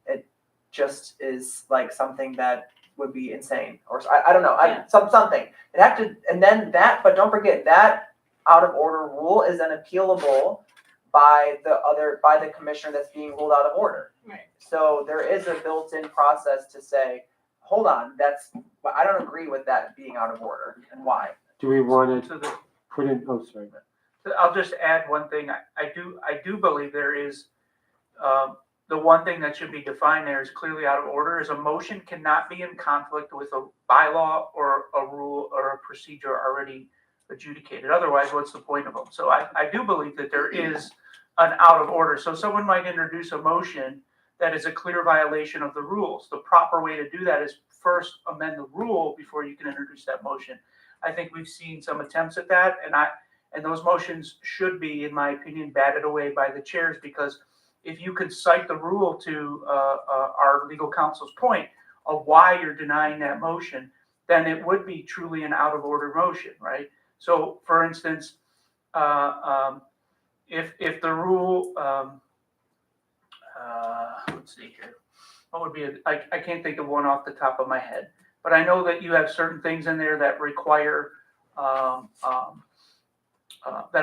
it just is like something that would be insane, or I don't know, something. It have to, and then that, but don't forget that out of order rule is then appealable by the commissioner that's being ruled out of order. Right. So there is a built-in process to say, hold on, I don't agree with that being out of order, and why. Do we want So to put in, oh, sorry. I'll just add one thing. I do believe there is, the one thing that should be defined there is clearly out of order is a motion cannot be in conflict with a bylaw or a rule or a procedure already adjudicated. Otherwise, what's the point of them? So I do believe that there is an out of order. So someone might introduce a motion that is a clear violation of the rules. The proper way to do that is first amend the rule before you can introduce that motion. I think we've seen some attempts at that, and those motions should be, in my opinion, batted away by the chairs, because if you could cite the rule to our legal counsel's point of why you're denying that motion, then it would be truly an out of order motion, right? So, for instance, if the rule, let's see here, what would be I can't think of one off the top of my head, but I know that you have certain things in there that require that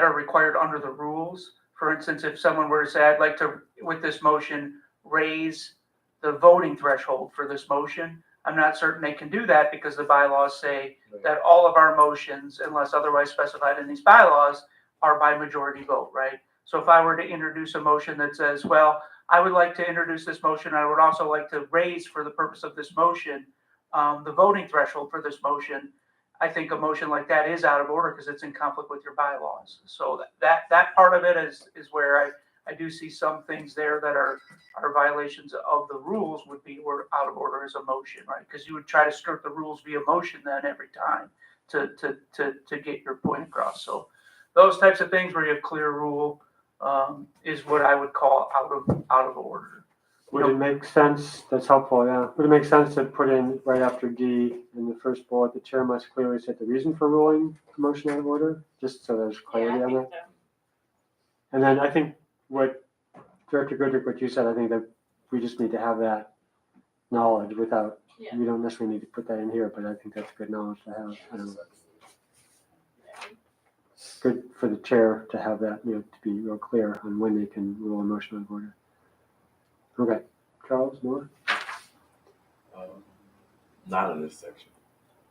are required under the rules. For instance, if someone were to say, I'd like to, with this motion, raise the voting threshold for this motion, I'm not certain they can do that because the bylaws say that all of our motions, unless otherwise specified in these bylaws, are by majority vote, right? So if I were to introduce a motion that says, well, I would like to introduce this motion, I would also like to raise, for the purpose of this motion, the voting threshold for this motion, I think a motion like that is out of order because it's in conflict with your bylaws. So that part of it is where I do see some things there that are violations of the rules would be or out of order as a motion, right? Because you would try to skirt the rules via motion then every time to get your point across. So those types of things where you have clear rule is what I would call out of order. Would it make sense, that's helpful, yeah, would it make sense to put in right after D in the first bullet, the chair must clearly state the reason for ruling a motion out of order, just so there's Yeah, clarity I on that? think so. And then I think what Director Goodrick, what you said, I think that we just need to have that knowledge without, Yeah. we don't necessarily need to put that in here, but I think that's good knowledge to have. I don't know. Good for the chair to have that, to be real clear on when they can rule a motion out of order. Okay, Charles, more? Not in this section.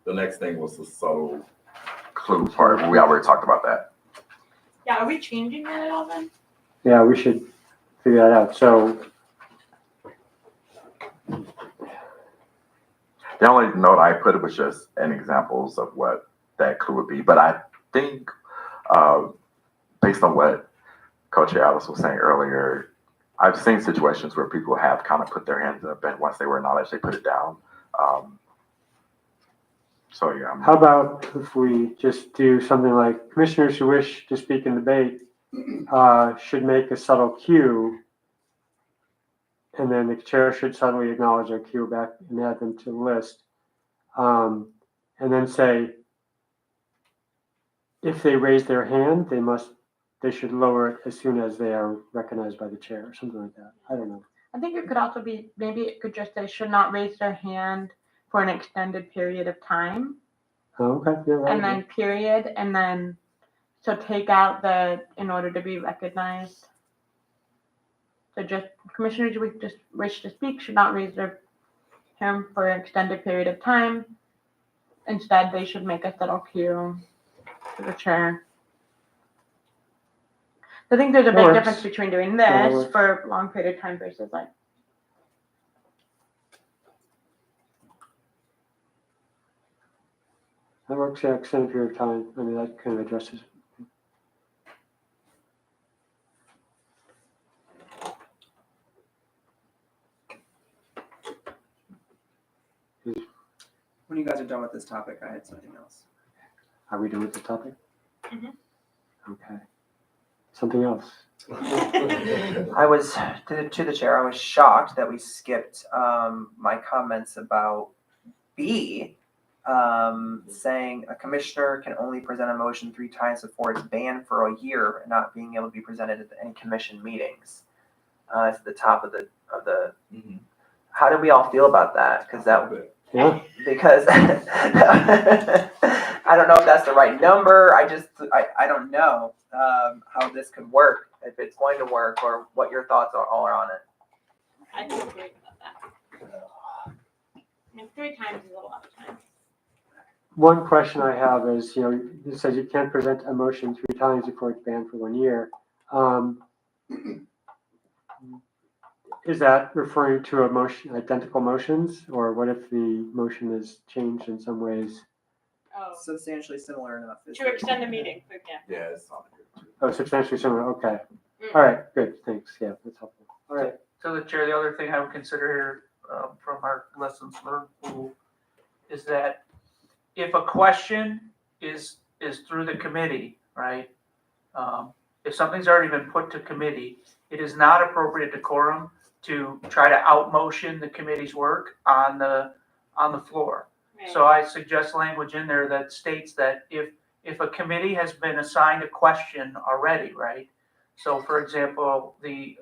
The next thing was the subtle clue part. We already talked about that. Yeah, are we changing that at all then? Yeah, we should figure that out. So, The only note I put was just an examples of what that clue would be. But I think, based on what Coach Alice was saying earlier, I've seen situations where people have kind of put their hands up, and once they were acknowledged, they put it down. So yeah. how about if we just do something like commissioners who wish to speak in debate should make a subtle cue, and then the chair should subtly acknowledge their cue back and add them to the list, and then say if they raise their hand, they should lower it as soon as they are recognized by the chair, or something like that. I don't know. I think it could also be, maybe it could just say should not raise their hand for an extended period of time, Oh, okay, yeah, right. and then period, and then, so take out the, in order to be recognized. So just commissioners who just wish to speak should not raise their hand for an extended period of time. Instead, they should make a subtle cue to the chair. I think there's a That big works. difference between doing Yeah, that this works. for a long period of time versus like, That works, yeah, extended period of time. I mean, that kind of addresses. When you guys are done with this topic, I had something else. Are we done with the topic? Mhm. Okay. Something else. I was, to the chair, I was shocked that we skipped my comments about B, saying a commissioner can only present a motion 3 times before it's banned for a year and not being able to be presented at any commission meetings. It's at the top of the. How do we all feel about that? Yeah. Because I don't know if that's the right number. I don't know how this could work, if it's going to work, or what your thoughts are all on it. I do agree with that. I mean, 3 times is a lot of time. One question I have is, it says you can't present a motion 3 times before it's banned for 1 year. Is that referring to a motion, identical motions, or what if the motion is changed in some ways? Oh, Substantially similar enough. to extend a meeting, for example. Yeah, it's not good. Oh, substantially similar. Okay. Mm. All right. Good. Thanks. Yeah, that's helpful. All right. So the chair, the other thing I would consider here from our lessons learned pool is that if a question is through the committee, right? If something's already been put to committee, it is not appropriate decorum to try to outmotion the committee's work on the floor. Right. So I suggest language in there that states that if a committee has been assigned a question already, right? So for example, I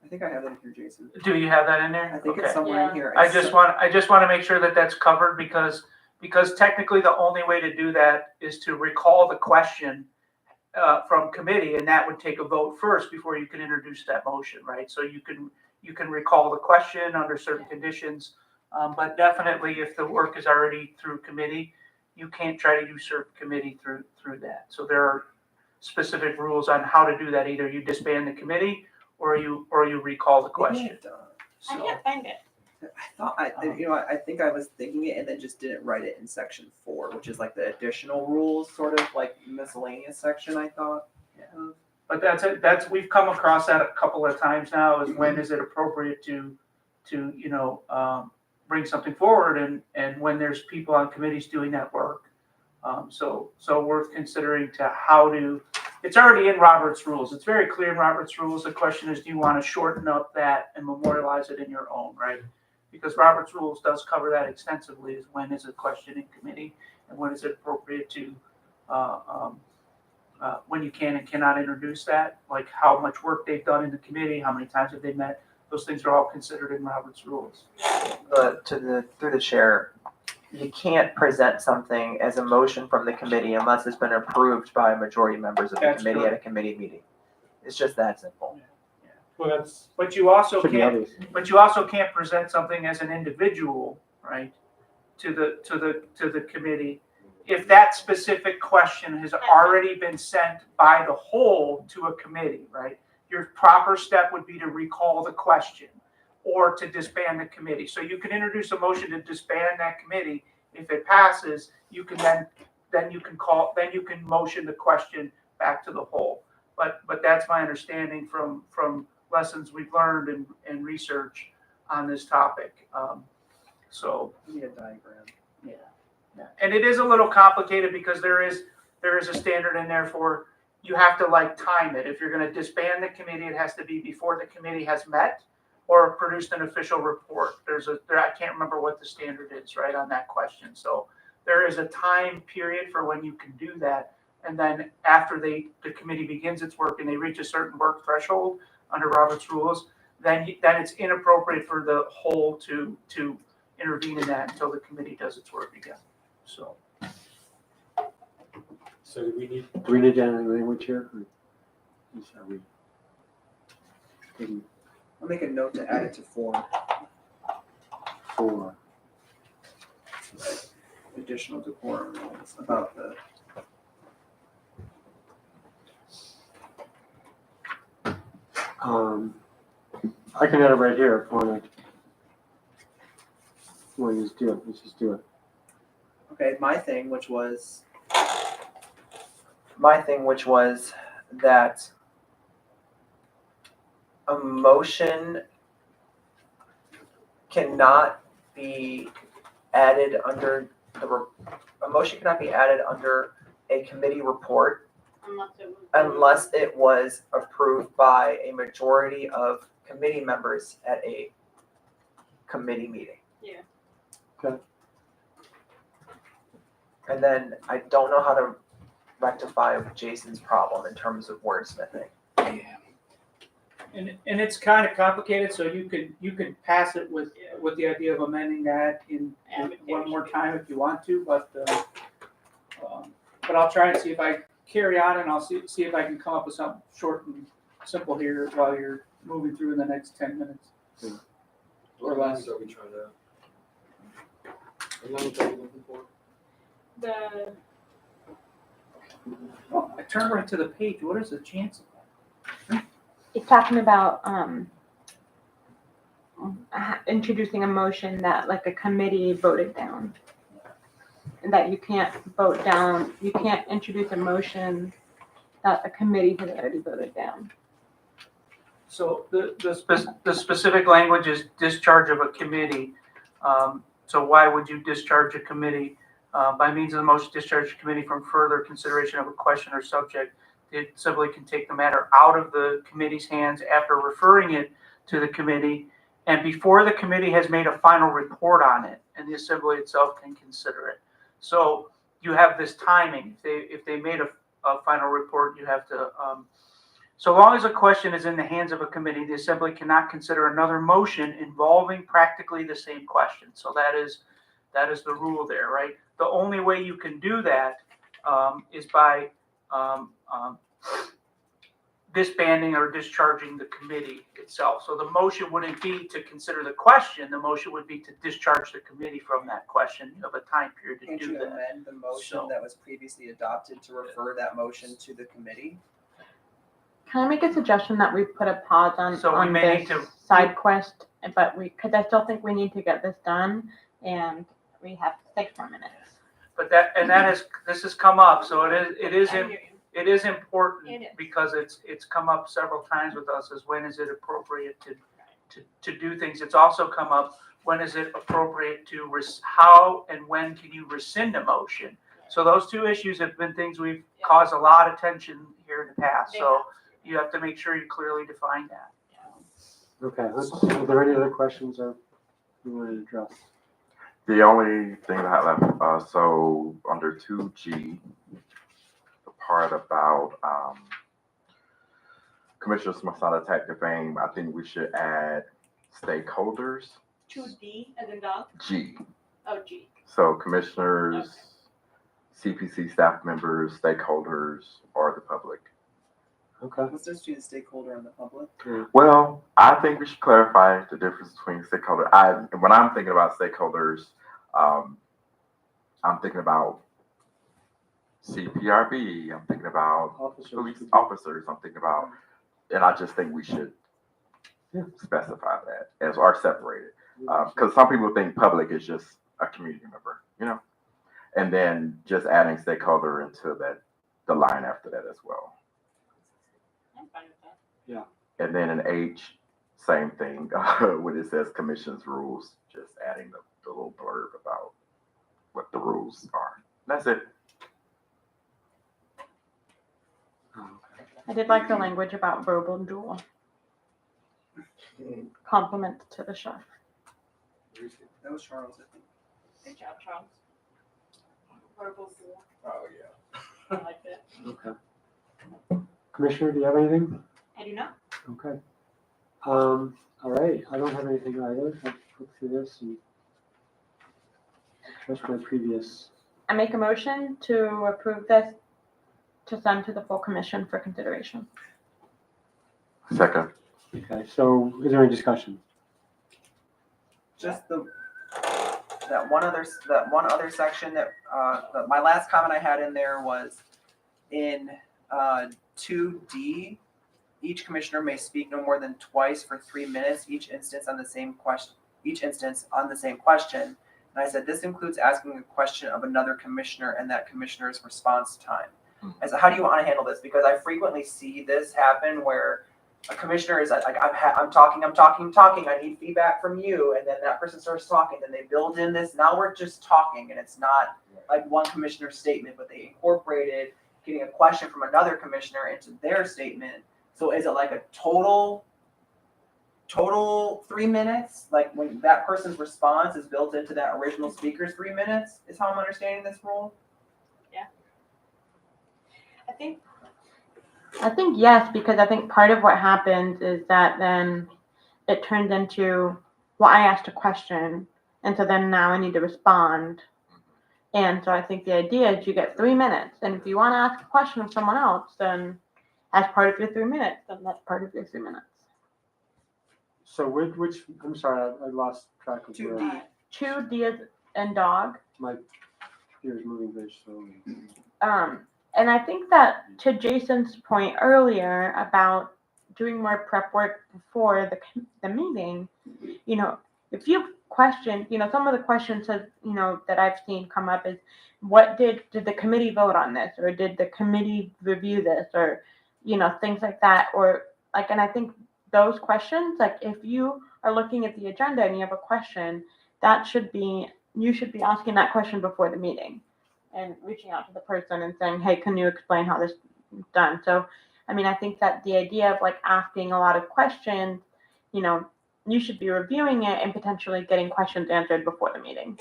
think I have that in here, Jason. do you have that in there? I think Okay. it's somewhere in here. I just want to make sure that that's covered because technically the only way to do that is to recall the question from committee, and that would take a vote first before you can introduce that motion, right? So you can recall the question under certain conditions, but definitely if the work is already through committee, you can't try to usurp committee through that. So there are specific rules on how to do that. Either you disband the committee or you recall the question. I can't find it. I think I was thinking it and then just didn't write it in section 4, which is like the additional rules, sort of like miscellaneous section, I thought. Yeah. But we've come across that a couple of times now, is when is it appropriate to, bring something forward, and when there's people on committees doing that work. So worth considering to how to, it's already in Robert's rules. It's very clear in Robert's rules. The question is, do you want to shorten up that and memorialize it in your own, right? Because Robert's rules does cover that extensively, is when is a question in committee and when is it appropriate to, when you can and cannot introduce that, like how much work they've done in the committee, how many times have they met. Those things are all considered in Robert's rules. Through the chair, you can't present something as a motion from the committee unless it's been approved by a majority of members of the That's committee at a committee meeting. It's just that simple. Well, that's, But you also should be can't, obvious. but you also can't present something as an individual, right, to the committee if that specific question has already been sent by the whole to a committee, right? Your proper step would be to recall the question or to disband the committee. So you can introduce a motion to disband that committee. If it passes, you can then you can motion the question back to the whole. But that's my understanding from lessons we've learned and research on this topic. So We need a diagram. yeah. And it is a little complicated because there is a standard in there for, you have to time it. If you're going to disband the committee, it has to be before the committee has met or produced an official report. I can't remember what the standard is, right, on that question. So there is a time period for when you can do that. And then after the committee begins its work and they reach a certain work threshold under Robert's rules, then it's inappropriate for the whole to intervene in that until the committee does its work again. So So do we need any language here? I'll make a note to add it to 4. Additional decorum rules about the. I can add it right here if you want to. Let's just do it. Okay, my thing, which was that a motion cannot be added under a committee report unless it was approved by a majority of committee members at a committee meeting. Yeah. Okay. And then I don't know how to rectify Jason's problem in terms of wordsmithing. and it's kind of complicated. So you could pass it with the idea of amending that in one more time if you want to, but I'll try and see if I carry on, and I'll see if I can come up with something short and simple here while you're moving through in the next 10 minutes. Or less. Are we trying to? What language are we looking for? Oh, I turned right to the page. What is the chance of that? It's talking about introducing a motion that a committee voted down. And that you can't introduce a motion that a committee has already voted down. So the specific language is discharge of a committee. So why would you discharge a committee? By means of the motion, discharge a committee from further consideration of a question or subject. It simply can take the matter out of the committee's hands after referring it to the committee and before the committee has made a final report on it, and the assembly itself can consider it. So you have this timing. If they made a final report, you have to, so long as a question is in the hands of a committee, the assembly cannot consider another motion involving practically the same question. So that is the rule there, right? The only way you can do that is by disbanding or discharging the committee itself. So the motion wouldn't be to consider the question. The motion would be to discharge the committee from that question. You have a time period to Can't do you that. amend the motion that was previously adopted to refer that motion to the committee? Can I make a suggestion that we put a pause So we on may this need to- side quest, because I still think we need to get this done, and we have 6 more minutes. But this has come up, so it is it is important It is. because it's come up several times with us as when is it appropriate to do things. It's also come up, when is it appropriate to, how and when can you rescind a motion? So those two issues have been things we've caused a lot of tension here in the past. So you have to make sure you clearly define that. Okay, are there any other questions or you want to address? The only thing that I left, so under 2G, the part about commissioners must not attack the fame, I think we should add stakeholders. 2D as in dog? G. Oh, G. So commissioners, CPC staff members, stakeholders, or the public. Okay. Let's just do the stakeholder and the public. Well, I think we should clarify the difference between stakeholder. When I'm thinking about stakeholders, I'm thinking about CPRB. I'm thinking about police officers. I'm thinking about, and I just think we should specify that as or separate it, because some people think public is just a community member, you know, and then just adding stakeholder into that, the line after that as well. I'm fine with that. And then in H, same thing, when it says commission's rules, just adding the little blurb about what the rules are. That's it. I did like the language about verbal duel. Compliment to the chef. That was Charles, I think. Good job, Charles. Verbal duel. Oh, yeah. I like that. Okay. Commissioner, do you have anything? I do not. Okay. All right, I don't have anything either. I've looked through this and just my previous. I make a motion to approve this to send to the full commission for consideration. Second. Okay, so is there any discussion? Just that one other section that, my last comment I had in there was in 2D, each commissioner may speak no more than twice for 3 minutes, each instance on the same question. And I said, this includes asking a question of another commissioner and that commissioner's response time. I said, how do you want to handle this? Because I frequently see this happen where a commissioner is like, I'm talking, I need feedback from you. And then that person starts talking, then they build in this, now we're just talking, and it's not like one commissioner's statement, but they incorporated getting a question from another commissioner into their statement. So is it like a total 3 minutes? Like when that person's response is built into that original speaker's 3 minutes, is how I'm understanding this rule? I think yes, because I think part of what happens is that then it turns into, well, I asked a question, and so then now I need to respond. And so I think the idea is you get 3 minutes, and if you want to ask a question of someone else, then as part of your 3 minutes, then that's part of your 3 minutes. So which I'm sorry, I lost track of where 2D. 2D and dog. my computer's moving very slowly. And I think that to Jason's point earlier about doing more prep work before the meeting, you know, if you question, you know, some of the questions have, you know, that I've seen come up is, what did the committee vote on this, or did the committee review this, or, you know, things like that, or like, and I think those questions, like if you are looking at the agenda and you have a question, you should be asking that question before the meeting and reaching out to the person and saying, hey, can you explain how this is done? So, I mean, I think that the idea of like asking a lot of questions, you know, you should be reviewing it and potentially getting questions answered before the meeting.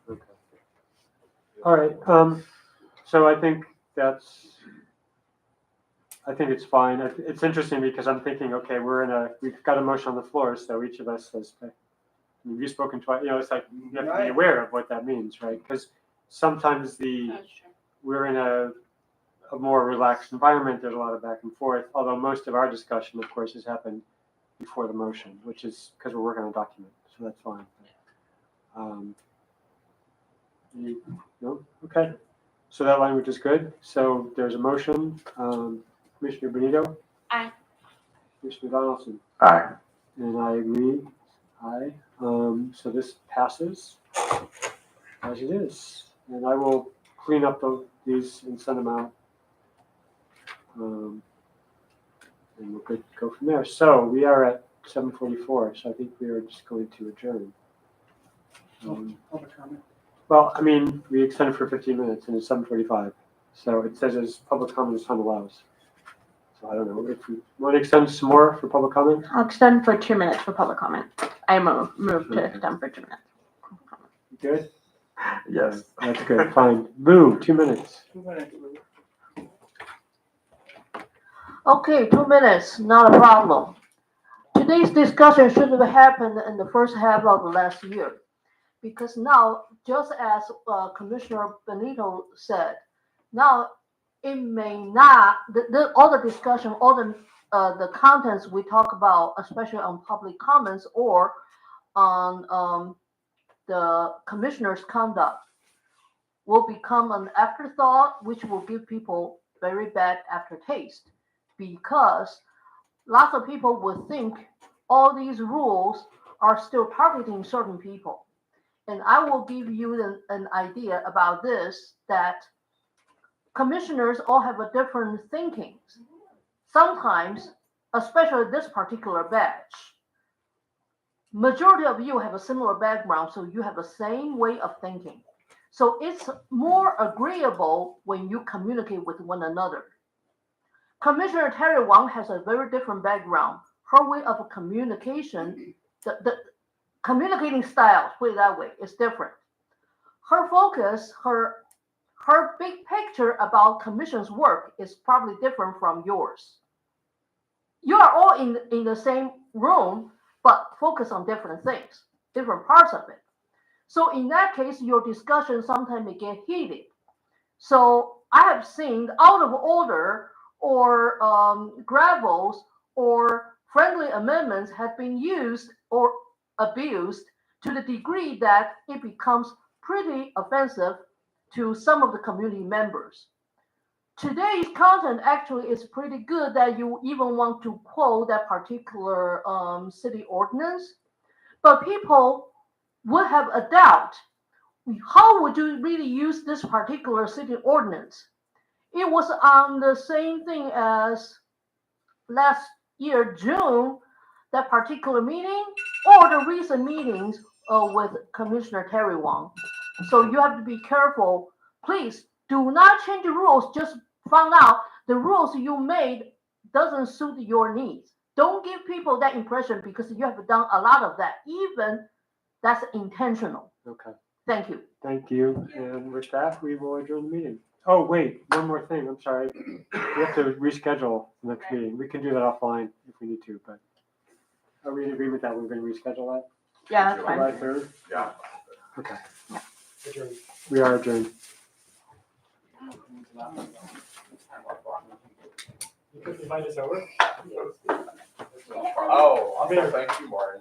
Okay. All right, so I think it's fine. It's interesting because I'm thinking, okay, we've got a motion on the floor, so each of us has, you've spoken twice, you know, it's like, you have to be aware of what that means, right? Because sometimes that's true. we're in a more relaxed environment, there's a lot of back and forth, although most of our discussion, of course, has happened before the motion, which is because we're working on a document, so that's fine. No? Okay. So that language is good. So there's a motion. Commissioner Benito? Aye. Commissioner Donaldson? Aye. And I agree. Aye. So this passes as it is. And I will clean up these and send them out And we'll go from there. So we are at 7:44, so I think we are just going to adjourn. Public comment. Well, I mean, we extended for 15 minutes and it's 7:45. So it says as public comment as time allows. So I don't know if we want to extend some more for public comment. I'll extend for 2 minutes for public comment. I move to extend for 2 minutes. Good? Yes. That's good. Fine. Move 2 minutes. Okay, 2 minutes, not a problem. Today's discussion should have happened in the first half of last year. Because now, just as Commissioner Benito said, now it may not, all the discussion, all the contents we talk about, especially on public comments or on the commissioner's conduct, will become an afterthought, which will give people very bad aftertaste. Because lots of people would think all these rules are still targeting certain people. And I will give you an idea about this, that commissioners all have a different thinking. Sometimes, especially this particular batch, majority of you have a similar background, so you have the same way of thinking. So it's more agreeable when you communicate with one another. Commissioner Terry Wang has a very different background. Her way of communication, the communicating style, put it that way, is different. Her focus, her big picture about commission's work is probably different from yours. You are all in the same room, but focus on different things, different parts of it. So in that case, your discussion sometimes may get heated. So I have seen out of order or gravels or friendly amendments have been used or abused to the degree that it becomes pretty offensive to some of the community members. Today's content actually is pretty good that you even want to quote that particular city ordinance, but people would have a doubt. How would you really use this particular city ordinance? It was on the same thing as last year, June, that particular meeting, or the recent meetings with Commissioner Terry Wang. So you have to be careful. Please do not change the rules. Just found out the rules you made doesn't suit your needs. Don't give people that impression because you have done a lot of that. Even that's intentional. Okay. Thank you. Thank you. And with that, we will adjourn the meeting. Oh, wait, one more thing. I'm sorry. We have to reschedule the next meeting. We can do that offline if we need to, but are we in agreement that we're going to reschedule that? Yeah, that's fine. July 3rd? Yeah. Okay. Yeah. We are adjourned. You could invite us over? Oh, I'm gonna thank you, Martin.